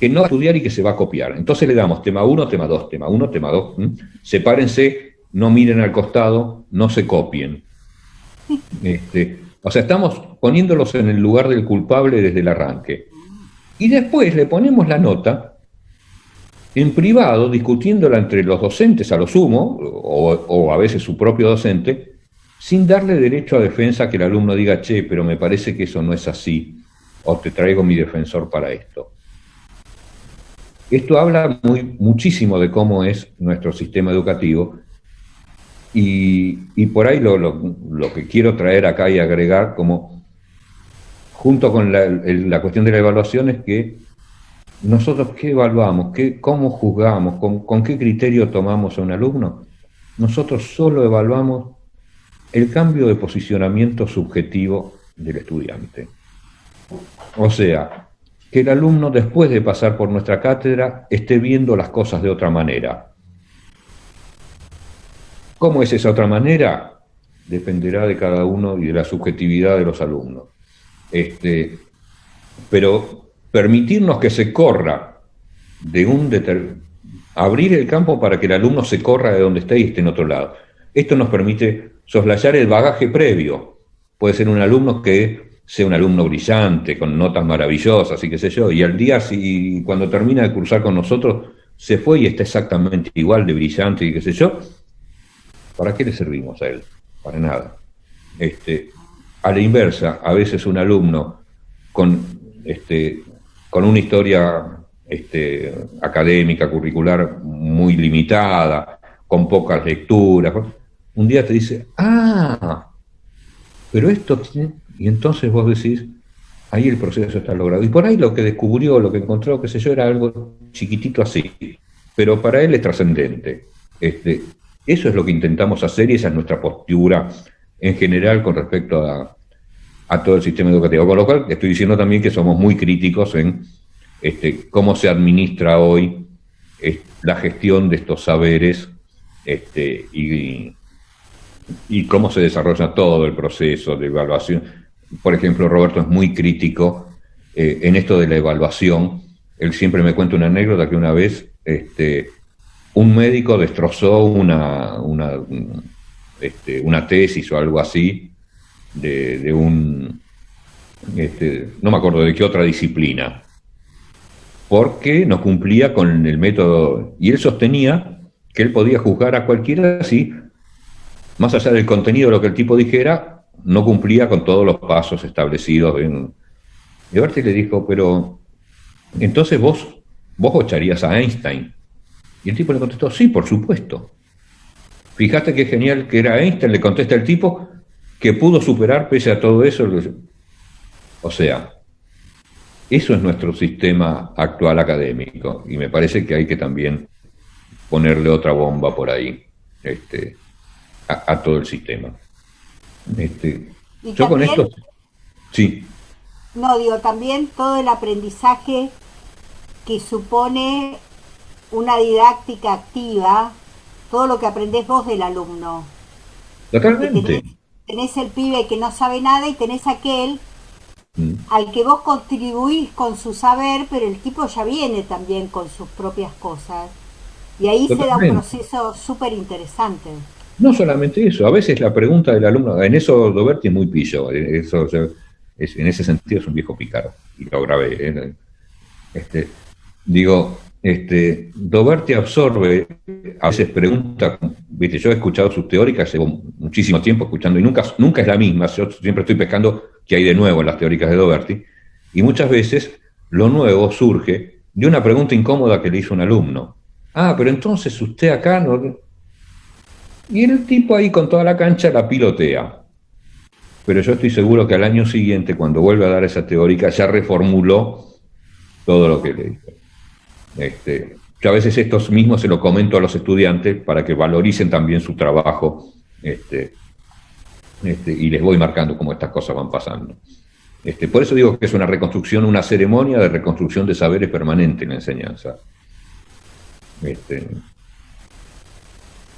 que no va a estudiar y que se va a copiar. Entonces le damos tema 1, tema 2, tema 1, tema 2, sepárense, no miren al costado, no se copien. O sea, estamos poniéndolos en el lugar del culpable desde el arranque. Y después le ponemos la nota en privado, discutiéndola entre los docentes a lo sumo, o a veces su propio docente, sin darle derecho a defensa, que el alumno diga, che, pero me parece que eso no es así, o te traigo mi defensor para esto. Esto habla muchísimo de cómo es nuestro sistema educativo, y por ahí lo que quiero traer acá y agregar, como junto con la cuestión de la evaluación, es que nosotros ¿qué evaluamos? ¿Cómo juzgamos? ¿Con qué criterio tomamos a un alumno? Nosotros solo evaluamos el cambio de posicionamiento subjetivo del estudiante. O sea, que el alumno, después de pasar por nuestra cátedra, esté viendo las cosas de otra manera. ¿Cómo es esa otra manera? Dependerá de cada uno y de la subjetividad de los alumnos. Pero permitirnos que se corra de abrir el campo para que el alumno se corra de donde esté y esté en otro lado. Esto nos permite soslayar el bagaje previo. Puede ser un alumno que sea un alumno brillante, con notas maravillosas y qué sé yo, y al día, si cuando termina de cursar con nosotros, se fue y está exactamente igual de brillante y qué sé yo, ¿para qué le servimos a él? Para nada. A la inversa, a veces un alumno con una historia académica, curricular muy limitada, con pocas lecturas, un día te dice, pero esto, y entonces vos decís, ahí el proceso está logrado. Y por ahí lo que descubrió, lo que encontró, qué sé yo, era algo chiquitito así, pero para él es trascendente. Eso es lo que intentamos hacer y esa es nuestra postura en general con respecto a todo el sistema educativo. Con lo cual estoy diciendo también que somos muy críticos en cómo se administra hoy la gestión de estos saberes y cómo se desarrolla todo el proceso de evaluación. Por ejemplo, Roberto es muy crítico en esto de la evaluación. Él siempre me cuenta una anécdota que una vez un médico destrozó una tesis o algo así de un, no me acuerdo de qué otra disciplina, porque no cumplía con el método, y él sostenía que él podía juzgar a cualquiera si, más allá del contenido de lo que el tipo dijera, no cumplía con todos los pasos establecidos. Y Berti le dijo, pero entonces vos echarías a Einstein. Y el tipo le contestó, sí, por supuesto. Fíjate qué genial que era Einstein, le contesta el tipo, que pudo superar pese a todo eso. O sea, eso es nuestro sistema actual académico, y me parece que hay que también ponerle otra bomba por ahí a todo el sistema. Yo con esto... Sí. No, digo, también todo el aprendizaje que supone una didáctica activa, todo lo que aprendés vos del alumno. Totalmente. Tenés el pibe que no sabe nada y tenés aquel al que vos contribuís con su saber, pero el tipo ya viene también con sus propias cosas. Y ahí se da un proceso súper interesante. No solamente eso, a veces la pregunta del alumno, en eso Doberti es muy pillo, eso, en ese sentido es un viejo pícaro, y lo grabé. Doberti absorbe, a veces pregunta, viste, yo he escuchado sus teóricas, llevo muchísimo tiempo escuchando, y nunca es la misma, yo siempre estoy pescando que hay de nuevo en las teóricas de Doberti, y muchas veces lo nuevo surge de una pregunta incómoda que le hizo un alumno. Pero entonces usted acá no... Y el tipo ahí con toda la cancha la pilotea. Pero yo estoy seguro que al año siguiente, cuando vuelve a dar esa teórica, ya reformuló todo lo que le dijo. Yo a veces esto mismo se lo comento a los estudiantes para que valoricen también su trabajo, y les voy marcando cómo estas cosas van pasando. Por eso digo que es una reconstrucción, una ceremonia de reconstrucción de saberes permanente en la enseñanza.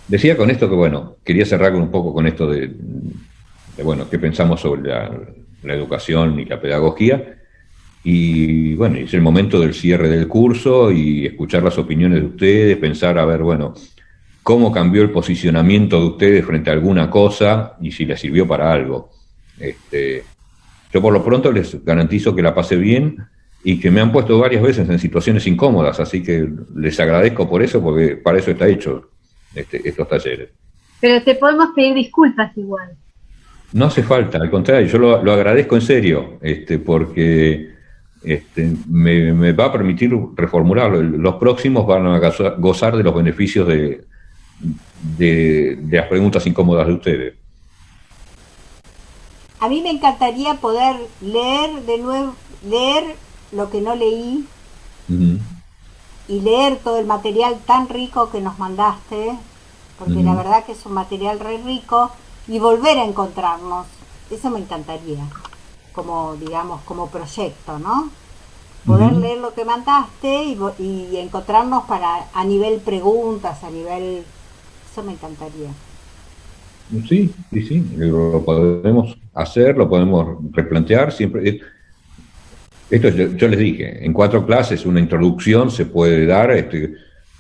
Decía con esto que, bueno, quería cerrar un poco con esto de qué pensamos sobre la educación y la pedagogía, y bueno, es el momento del cierre del curso y escuchar las opiniones de ustedes, pensar, a ver, bueno, cómo cambió el posicionamiento de ustedes frente a alguna cosa y si les sirvió para algo. Yo por lo pronto les garantizo que la pasé bien y que me han puesto varias veces en situaciones incómodas, así que les agradezco por eso, porque para eso está hecho estos talleres. Pero te podemos pedir disculpas igual. No hace falta, al contrario, yo lo agradezco en serio, porque me va a permitir reformularlo. Los próximos van a gozar de los beneficios de las preguntas incómodas de ustedes. A mí me encantaría poder leer de nuevo, leer lo que no leí, y leer todo el material tan rico que nos mandaste, porque la verdad que es un material re rico, y volver a encontrarnos. Eso me encantaría, como digamos, como proyecto, ¿no? Poder leer lo que mandaste y encontrarnos a nivel preguntas, a nivel... Eso me encantaría. Sí, lo podemos hacer, lo podemos replantear siempre. Esto yo les dije, en 4 clases una introducción se puede dar,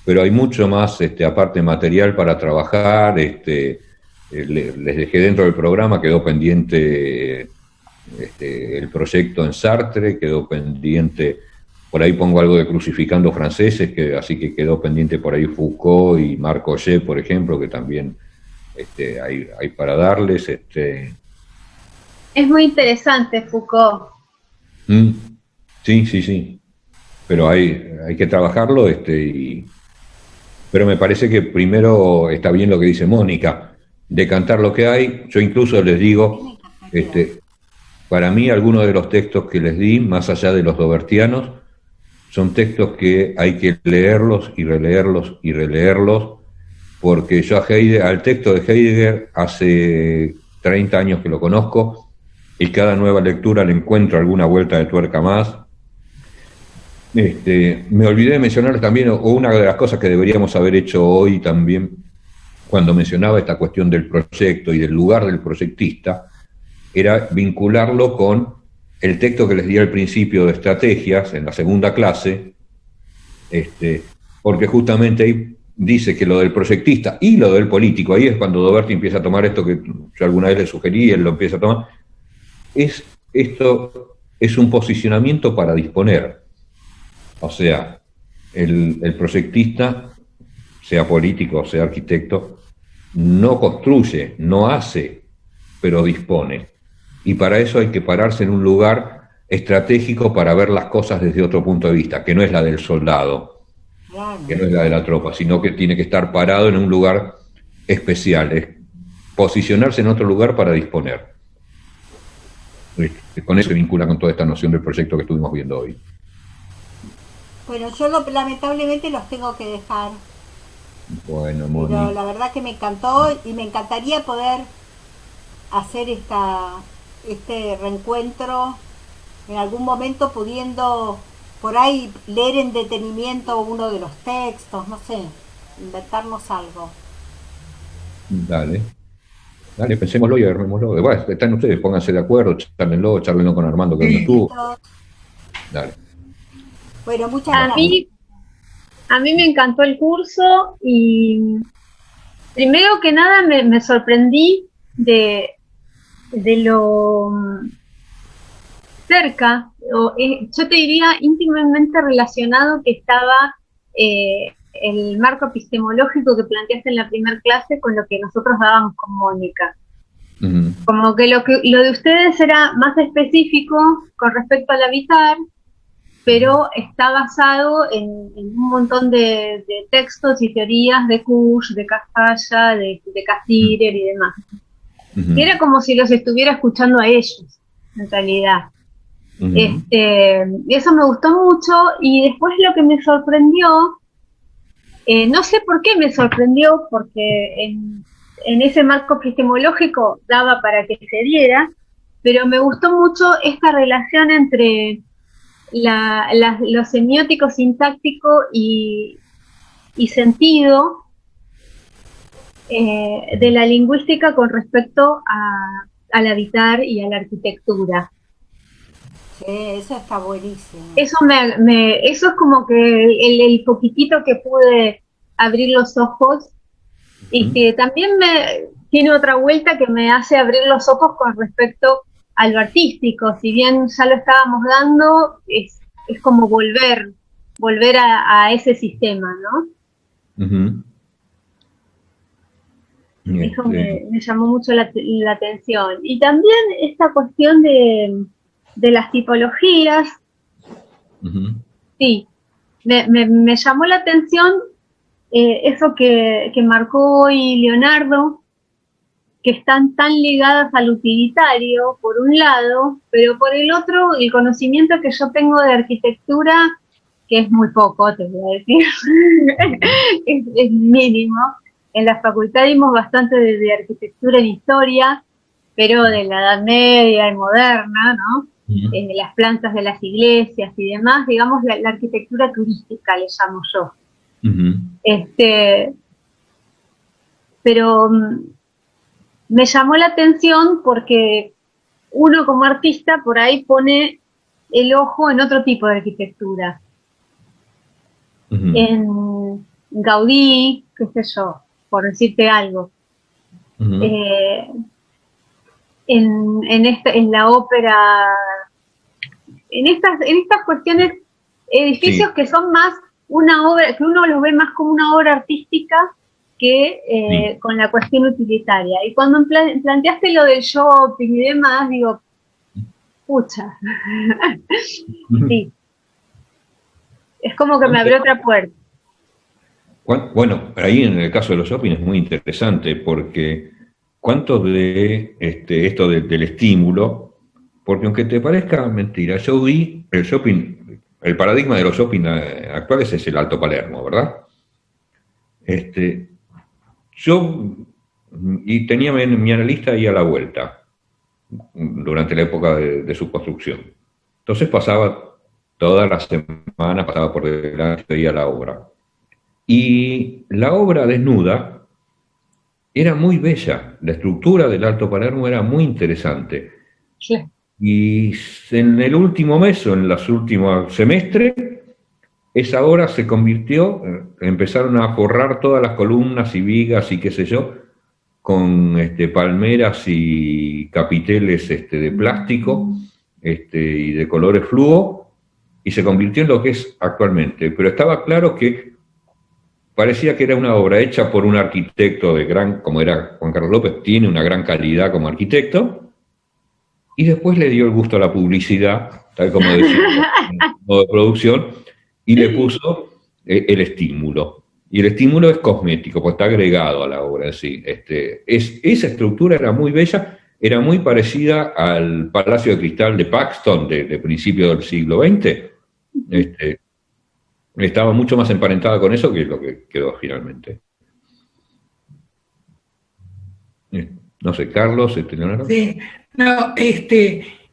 pero hay mucho más aparte material para trabajar. Les dejé dentro del programa, quedó pendiente el proyecto en Sartre, quedó pendiente, por ahí pongo algo de Crucificando Franceses, así que quedó pendiente por ahí Foucault y Marc Augé, por ejemplo, que también hay para darles. Es muy interesante Foucault. Sí, sí, sí. Pero hay que trabajarlo, pero me parece que primero está bien lo que dice Mónica, decantar lo que hay. Yo incluso les digo, para mí algunos de los textos que les di, más allá de los dobertianos, son textos que hay que leerlos y releerlos y releerlos, porque yo al texto de Heidegger hace 30 años que lo conozco, y cada nueva lectura le encuentro alguna vuelta de tuerca más. Me olvidé de mencionar también, o una de las cosas que deberíamos haber hecho hoy también, cuando mencionaba esta cuestión del proyecto y del lugar del proyectista, era vincularlo con el texto que les di al principio de estrategias, en la segunda clase, porque justamente ahí dice que lo del proyectista y lo del político, ahí es cuando Doberti empieza a tomar esto que yo alguna vez le sugerí, él lo empieza a tomar, esto es un posicionamiento para disponer. O sea, el proyectista, sea político o sea arquitecto, no construye, no hace, pero dispone. Y para eso hay que pararse en un lugar estratégico para ver las cosas desde otro punto de vista, que no es la del soldado, que no es la de la tropa, sino que tiene que estar parado en un lugar especial, es posicionarse en otro lugar para disponer. Con eso se vincula con toda esta noción del proyecto que estuvimos viendo hoy. Bueno, yo lamentablemente los tengo que dejar. Bueno, muy pero bien. La verdad que me encantó y me encantaría poder hacer este reencuentro en algún momento, pudiendo por ahí leer en detenimiento uno de los textos, no sé, inventarnos algo. Dale, pensémoslo y agarrémoslo. Bueno, están ustedes, pónganse de acuerdo, charlenlo con Armando, que no estuvo. Dale. Bueno, muchas gracias. A mí me encantó el curso y primero que nada me sorprendí de lo cerca, yo te diría íntimamente relacionado que estaba el marco epistemológico que planteaste en la primera clase con lo que nosotros dábamos con Mónica. Como que lo de ustedes era más específico con respecto al habitar, pero está basado en un montón de textos y teorías de Kusch, de Castalla, de Castirer y demás. Y era como si los estuviera escuchando a ellos, en realidad. Y eso me gustó mucho, y después lo que me sorprendió, no sé por qué me sorprendió, porque en ese marco epistemológico daba para que se diera, pero me gustó mucho esta relación entre lo semiótico, sintáctico y sentido de la lingüística con respecto al habitar y a la arquitectura. Sí, eso está buenísimo. Eso eso es como que el poquitito que pude abrir los ojos, y que también tiene otra vuelta que me hace abrir los ojos con respecto a lo artístico. Si bien ya lo estábamos dando, es como volver a ese sistema, ¿no? Eso me llamó mucho la atención. Y también esta cuestión de las tipologías, sí, me llamó la atención eso que marcó hoy Leonardo, que están tan ligadas al utilitario, por un lado, pero por el otro, el conocimiento que yo tengo de arquitectura, que es muy poco, te voy a decir, es mínimo. En la facultad dimos bastante de arquitectura en historia, pero de la Edad Media y moderna, ¿no? Las plantas de las iglesias y demás, digamos, la arquitectura turística le llamo yo. Pero me llamó la atención porque uno como artista por ahí pone el ojo en otro tipo de arquitectura. En Gaudí, qué sé yo, por decirte algo. en la ópera, en estas cuestiones, edificios que son más una obra, que uno los ve más como una obra artística que con la cuestión utilitaria. Y cuando planteaste lo del shopping y demás, digo, pucha, sí, es como que me abrió otra puerta. Bueno, ahí en el caso de los shopping es muy interesante, porque cuánto de esto del estímulo, porque aunque te parezca mentira, yo vi el shopping, el paradigma de los shopping actuales es el Alto Palermo, ¿verdad? Y tenía mi analista ahí a la vuelta, durante la época de su construcción. Entonces pasaba todas las semanas, pasaba por delante, veía la obra. Y la obra desnuda era muy bella, la estructura del Alto Palermo era muy interesante. Sí. Y en el último mes, o en los últimos semestres, esa obra se convirtió, empezaron a forrar todas las columnas y vigas y qué sé yo, con palmeras y capiteles de plástico y de colores fluo, y se convirtió en lo que es actualmente. Pero estaba claro que parecía que era una obra hecha por un arquitecto como era Juan Carlos López, tiene una gran calidad como arquitecto, y después le dio el gusto a la publicidad, tal como decía, modo de producción, y le puso el estímulo. Y el estímulo es cosmético, pues está agregado a la obra en sí. Esa estructura era muy bella, era muy parecida al Palacio de Cristal de Paxton de principios del siglo XX. Estaba mucho más emparentada con eso que lo que quedó finalmente. No sé, Carlos, Leonardo. Sí, no,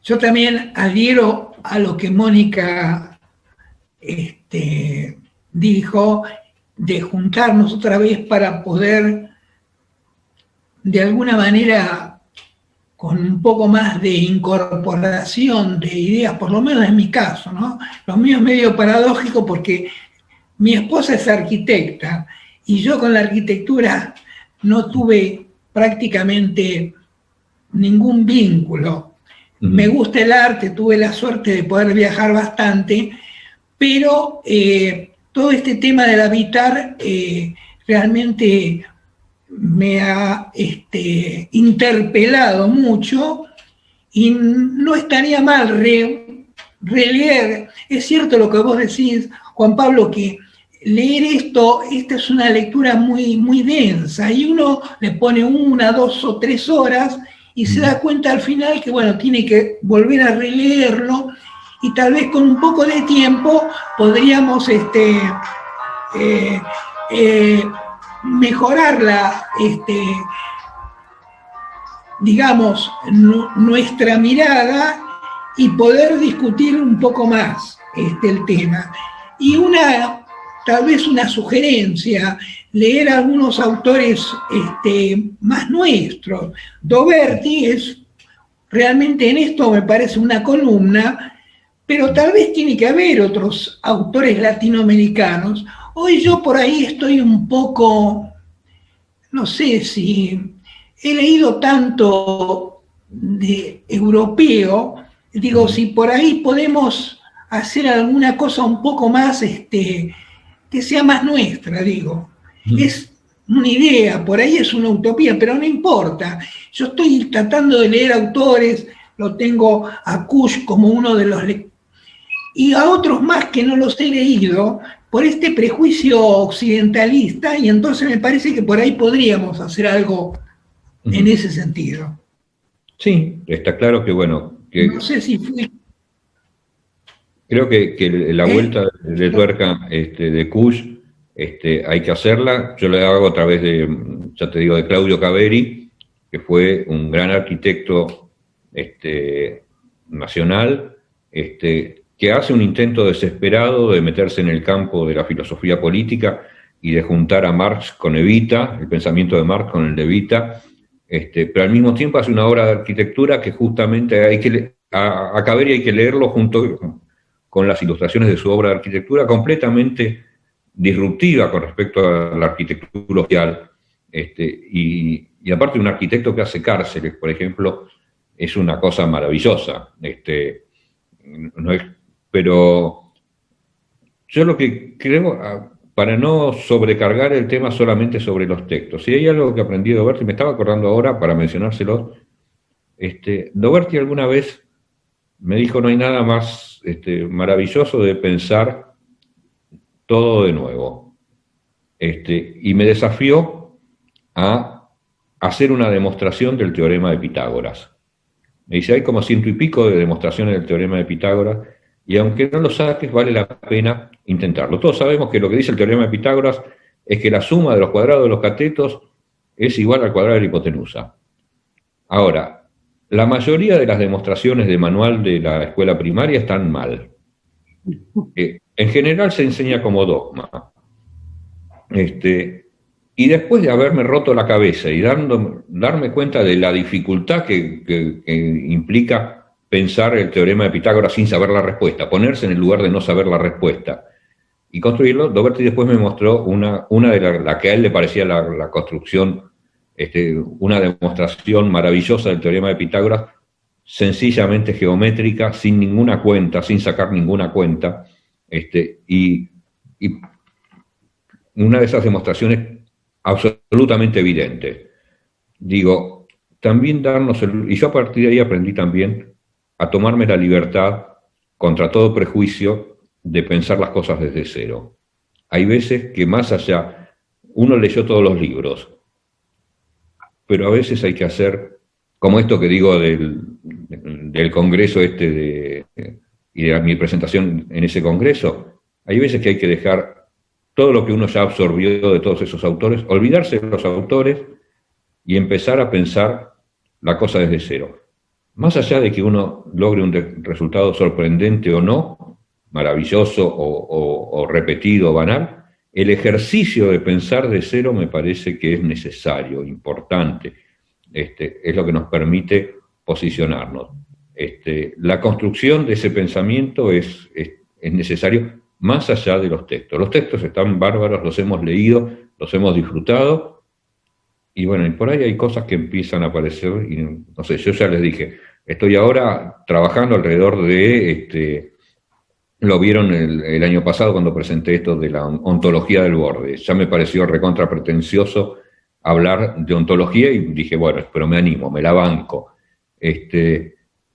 yo también adhiero a lo que Mónica dijo, de juntarnos otra vez para poder, de alguna manera, con un poco más de incorporación de ideas, por lo menos en mi caso, ¿no? Lo mío es medio paradójico porque mi esposa es arquitecta y yo con la arquitectura no tuve prácticamente ningún vínculo. Me gusta el arte, tuve la suerte de poder viajar bastante, pero todo este tema del habitar realmente me ha interpelado mucho y no estaría mal releer. Es cierto lo que vos decís, Juan Pablo, que leer esta es una lectura muy, muy densa y uno le pone 1, 2 o 3 horas y se da cuenta al final que, bueno, tiene que volver a releerlo y tal vez con un poco de tiempo podríamos mejorar digamos, nuestra mirada y poder discutir un poco más el tema. Y tal vez una sugerencia, leer a algunos autores más nuestros. Doberti es realmente, en esto me parece una columna, pero tal vez tiene que haber otros autores latinoamericanos. Hoy yo por ahí estoy un poco, no sé si he leído tanto de europeo, digo, si por ahí podemos hacer alguna cosa un poco más, que sea más nuestra, digo. Es una idea, por ahí es una utopía, pero no importa. Yo estoy tratando de leer autores, lo tengo a Kusch como uno de los y a otros más que no los he leído por este prejuicio occidentalista, y entonces me parece que por ahí podríamos hacer algo en ese sentido. Sí, está claro que, bueno, que no sé si fui... Creo que la vuelta de tuerca de Kusch hay que hacerla. Yo la hago a través ya te digo, de Claudio Caveri, que fue un gran arquitecto nacional, que hace un intento desesperado de meterse en el campo de la filosofía política y de juntar a Marx con Evita, el pensamiento de Marx con el de Evita, pero al mismo tiempo hace una obra de arquitectura que justamente a Caveri hay que leerlo junto con las ilustraciones de su obra de arquitectura, completamente disruptiva con respecto a la arquitectura social, y aparte un arquitecto que hace cárceles, por ejemplo, es una cosa maravillosa. No es, pero yo lo que creo, para no sobrecargar el tema solamente sobre los textos, si hay algo que aprendí de Doberti, me estaba acordando ahora para mencionárselo, Doberti alguna vez me dijo: no hay nada más maravilloso de pensar todo de nuevo. Y me desafió a hacer una demostración del teorema de Pitágoras. Me dice: hay como 100 y pico de demostraciones del teorema de Pitágoras, y aunque no lo saques, vale la pena intentarlo. Todos sabemos que lo que dice el teorema de Pitágoras es que la suma de los cuadrados de los catetos es igual al cuadrado de la hipotenusa. Ahora, la mayoría de las demostraciones de manual de la escuela primaria están mal. En general se enseña como dogma. Y después de haberme roto la cabeza y darme cuenta de la dificultad que implica pensar el teorema de Pitágoras sin saber la respuesta, ponerse en el lugar de no saber la respuesta y construirlo, Doberti después me mostró una de la que a él le parecía la construcción, una demostración maravillosa del teorema de Pitágoras, sencillamente geométrica, sin ninguna cuenta, sin sacar ninguna cuenta, y una de esas demostraciones absolutamente evidentes. Digo, también y yo a partir de ahí aprendí también a tomarme la libertad, contra todo prejuicio, de pensar las cosas desde cero. Hay veces que más allá, uno leyó todos los libros, pero a veces hay que hacer, como esto que digo del congreso y de mi presentación en ese congreso, hay veces que hay que dejar todo lo que uno ya absorbió de todos esos autores, olvidarse de los autores y empezar a pensar la cosa desde cero. Más allá de que uno logre un resultado sorprendente o no, maravilloso o repetido o banal, el ejercicio de pensar de cero me parece que es necesario, importante. Es lo que nos permite posicionarnos. La construcción de ese pensamiento es necesario más allá de los textos. Los textos están bárbaros, los hemos leído, los hemos disfrutado, y bueno, y por ahí hay cosas que empiezan a aparecer, y no sé, yo ya les dije, estoy ahora trabajando alrededor de, lo vieron el año pasado cuando presenté esto de la ontología del borde, ya me pareció recontra pretencioso hablar de ontología, y dije, bueno, pero me animo, me la banco.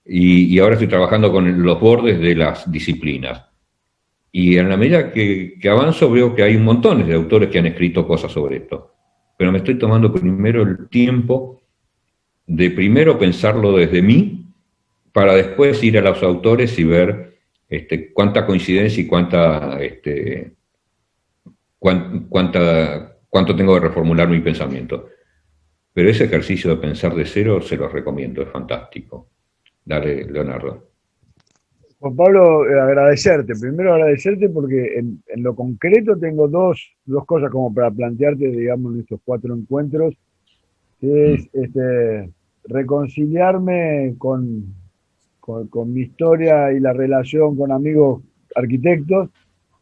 Y ahora estoy trabajando con los bordes de las disciplinas. Y en la medida que avanzo veo que hay un montón de autores que han escrito cosas sobre esto. Pero me estoy tomando primero el tiempo de primero pensarlo desde mí, para después ir a los autores y ver cuánta coincidencia y cuánto tengo que reformular mi pensamiento. Pero ese ejercicio de pensar de cero se los recomiendo, es fantástico. Dale, Leonardo. Juan Pablo, agradecerte. Primero agradecerte porque en lo concreto tengo dos cosas como para plantearte, digamos, en estos 4 encuentros, que es reconciliarme con mi historia y la relación con amigos arquitectos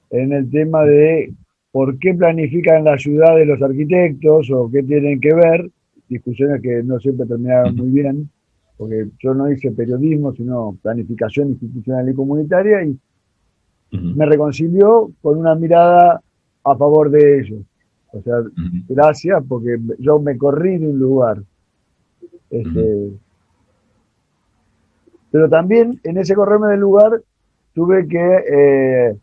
en el tema de por qué planifican la ciudad de los arquitectos o qué tienen que ver, discusiones que no siempre terminaron muy bien, porque yo no hice periodismo, sino planificación institucional y comunitaria, y me reconcilió con una mirada a favor de ellos. O sea, gracias, porque yo me corrí de un lugar. Pero también en ese correrme del lugar tuve que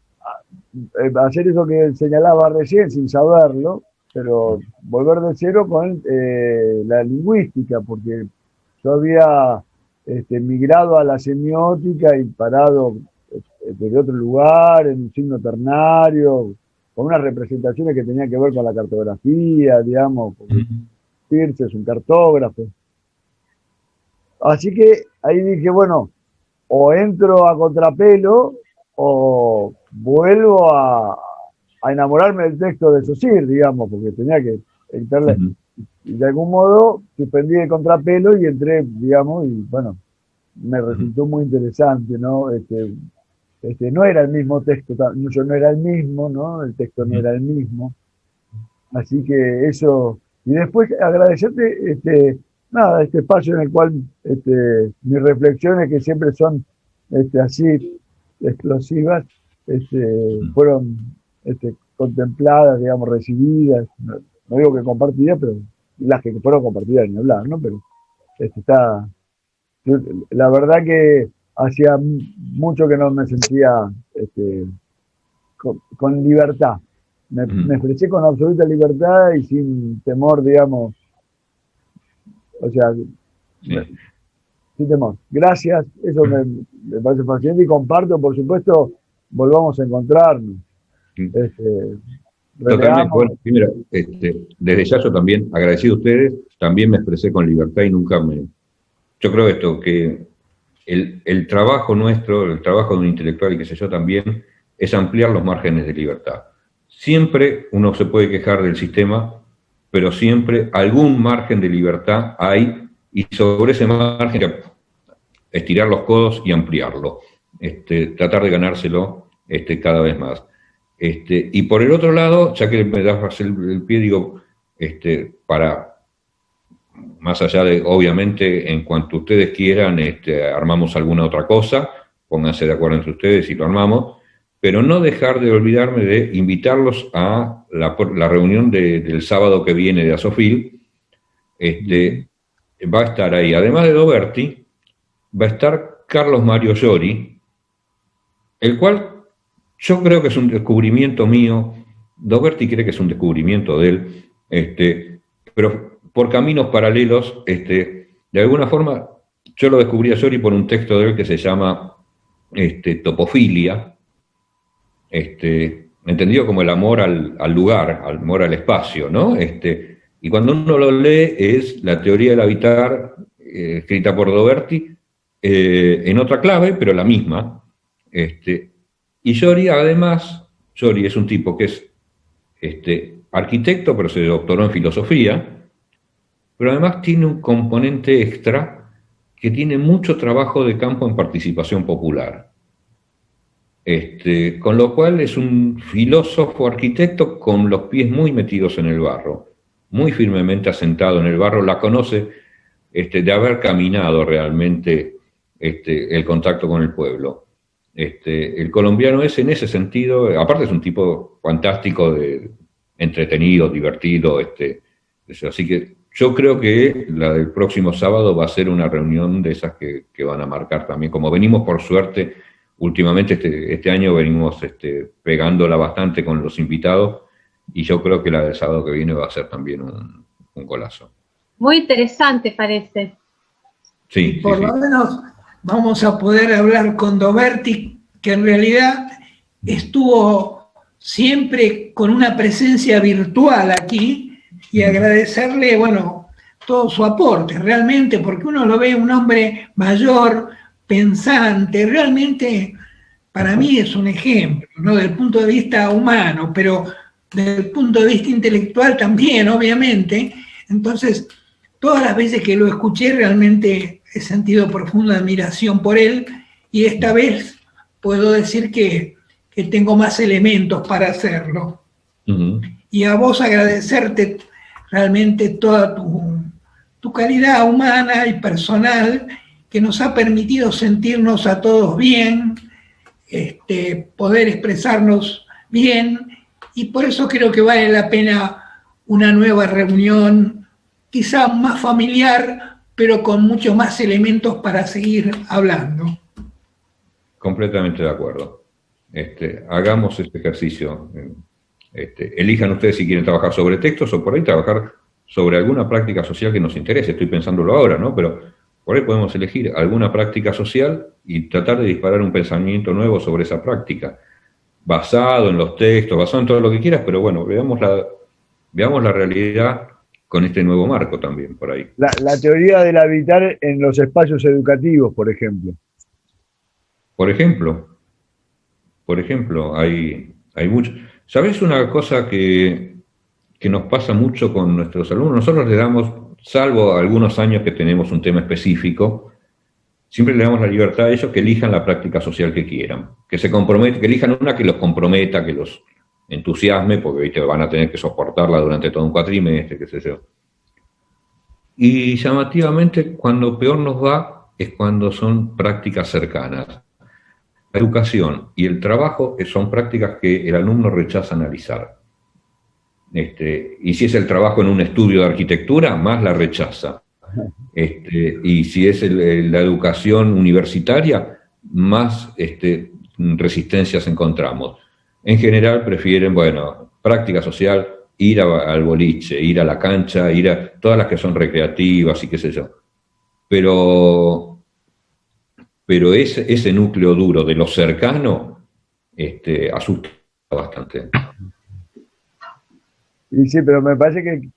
hacer eso que señalaba recién, sin saberlo, pero volver de cero con la lingüística, porque yo había migrado a la semiótica y parado desde otro lugar, en un signo ternario, con unas representaciones que tenían que ver con la cartografía, digamos, porque Peirce es un cartógrafo. Así que ahí dije, bueno, o entro a contrapelo o vuelvo a enamorarme del texto de Saussure, digamos, porque tenía que entrarle. Y de algún modo suspendí el contrapelo y entré, digamos, y bueno, me resultó muy interesante, ¿no? No era el mismo texto, yo no era el mismo, ¿no? El texto no era el mismo. Así que eso, y después agradecerte nada, este espacio en el cual mis reflexiones, que siempre son así explosivas, fueron contempladas, digamos, recibidas, no digo que compartidas, pero las que fueron compartidas ni hablar, ¿no? Pero la verdad que hacía mucho que no me sentía con libertad. Me expresé con absoluta libertad y sin temor, digamos, o sea, sí. Sin temor. Gracias, eso me parece fascinante y comparto, por supuesto, volvamos a encontrarnos. Totalmente. Bueno, primero, desde ya yo también, agradecido a ustedes, también me expresé con libertad y nunca yo creo que el trabajo nuestro, el trabajo de un intelectual y qué sé yo también, es ampliar los márgenes de libertad. Siempre uno se puede quejar del sistema, pero siempre algún margen de libertad hay, y sobre ese margen estirar los codos y ampliarlo, tratar de ganárselo cada vez más. Y por el otro lado, ya que me das el pie, digo, para, más allá de, obviamente, en cuanto ustedes quieran, armamos alguna otra cosa, pónganse de acuerdo entre ustedes y lo armamos, pero no dejar de olvidarme de invitarlos a la reunión del sábado que viene de Asofil. Va a estar ahí, además de Doberti, va a estar Carlos Mario Llori, el cual yo creo que es un descubrimiento mío. Doberti cree que es un descubrimiento de él, pero por caminos paralelos, de alguna forma, yo lo descubrí a Llori por un texto de él que se llama Topofilia, entendido como el amor al lugar, al amor al espacio, ¿no? Y cuando uno lo lee es la teoría del habitar, escrita por Doberti, en otra clave, pero la misma. Y Llori, además, Llori es un tipo que es arquitecto, pero se doctoró en filosofía, pero además tiene un componente extra que tiene mucho trabajo de campo en participación popular. Con lo cual es un filósofo arquitecto con los pies muy metidos en el barro, muy firmemente asentado en el barro, la conoce de haber caminado realmente el contacto con el pueblo. El colombiano es en ese sentido, aparte es un tipo fantástico, entretenido, divertido, así que yo creo que la del próximo sábado va a ser una reunión de esas que van a marcar también, como venimos por suerte, últimamente este año venimos pegándola bastante con los invitados, y yo creo que la del sábado que viene va a ser también un golazo. Muy interesante parece. Sí, por lo menos vamos a poder hablar con Doberti, que en realidad estuvo siempre con una presencia virtual aquí, y agradecerle, bueno, todo su aporte, realmente, porque uno lo ve un hombre mayor, pensante, realmente para mí es un ejemplo, ¿no? Del punto de vista humano, pero desde el punto de vista intelectual también, obviamente. Entonces, todas las veces que lo escuché realmente he sentido profunda admiración por él, y esta vez puedo decir que tengo más elementos para hacerlo. Y a vos agradecerte realmente toda tu calidad humana y personal, que nos ha permitido sentirnos a todos bien, poder expresarnos bien, y por eso creo que vale la pena una nueva reunión, quizá más familiar, pero con muchos más elementos para seguir hablando. Completamente de acuerdo. Hagamos este ejercicio. Elijan ustedes si quieren trabajar sobre textos o por ahí trabajar sobre alguna práctica social que nos interese. Estoy pensándolo ahora, ¿no? Pero por ahí podemos elegir alguna práctica social y tratar de disparar un pensamiento nuevo sobre esa práctica, basado en los textos, basado en todo lo que quieras, pero bueno, veamos la realidad con este nuevo marco también, por ahí. La teoría del habitar en los espacios educativos, por ejemplo. Por ejemplo, hay mucho. ¿Sabes una cosa que nos pasa mucho con nuestros alumnos? Nosotros les damos, salvo algunos años que tenemos un tema específico, siempre le damos la libertad a ellos que elijan la práctica social que quieran, que se comprometan, que elijan una que los comprometa, que los entusiasme, porque ¿viste? Van a tener que soportarla durante todo un cuatrimestre, qué sé yo. Y llamativamente, cuando peor nos va es cuando son prácticas cercanas. La educación y el trabajo son prácticas que el alumno rechaza analizar. Y si es el trabajo en un estudio de arquitectura, más la rechaza. Y si es la educación universitaria, más resistencias encontramos. En general prefieren, bueno, práctica social, ir al boliche, ir a la cancha, ir a todas las que son recreativas y qué sé yo. Pero ese núcleo duro de lo cercano asusta bastante. Y sí, pero me parece que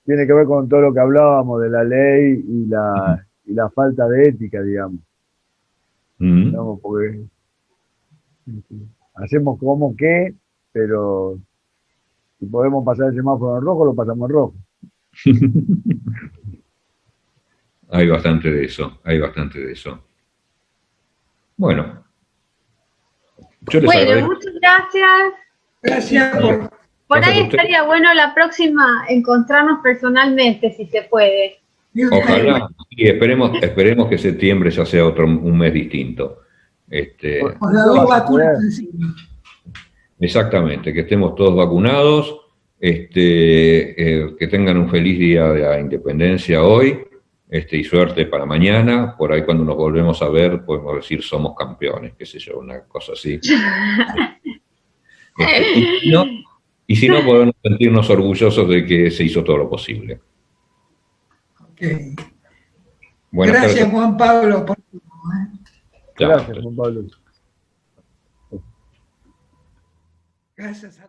tiene que ver con todo lo que hablábamos de la ley y la falta de ética, digamos. Digamos, porque hacemos como que, pero si podemos pasar el semáforo en rojo, lo pasamos en rojo. Hay bastante de eso, Bueno, yo les agradezco. Muchas gracias. Gracias por ahí estaría bueno la próxima encontrarnos personalmente, si se puede. Ojalá, y esperemos que septiembre ya sea un mes distinto. Con las 2 vacunas encima. Exactamente, que estemos todos vacunados, que tengan un feliz día de la independencia hoy, y suerte para mañana. Por ahí cuando nos volvemos a ver podemos decir somos campeones, qué sé yo, una cosa así. Y si no, podemos sentirnos orgullosos de que se hizo todo lo posible. Okay. Gracias, tardes. Juan Pablo. Gracias, Juan Pablo. Gracias a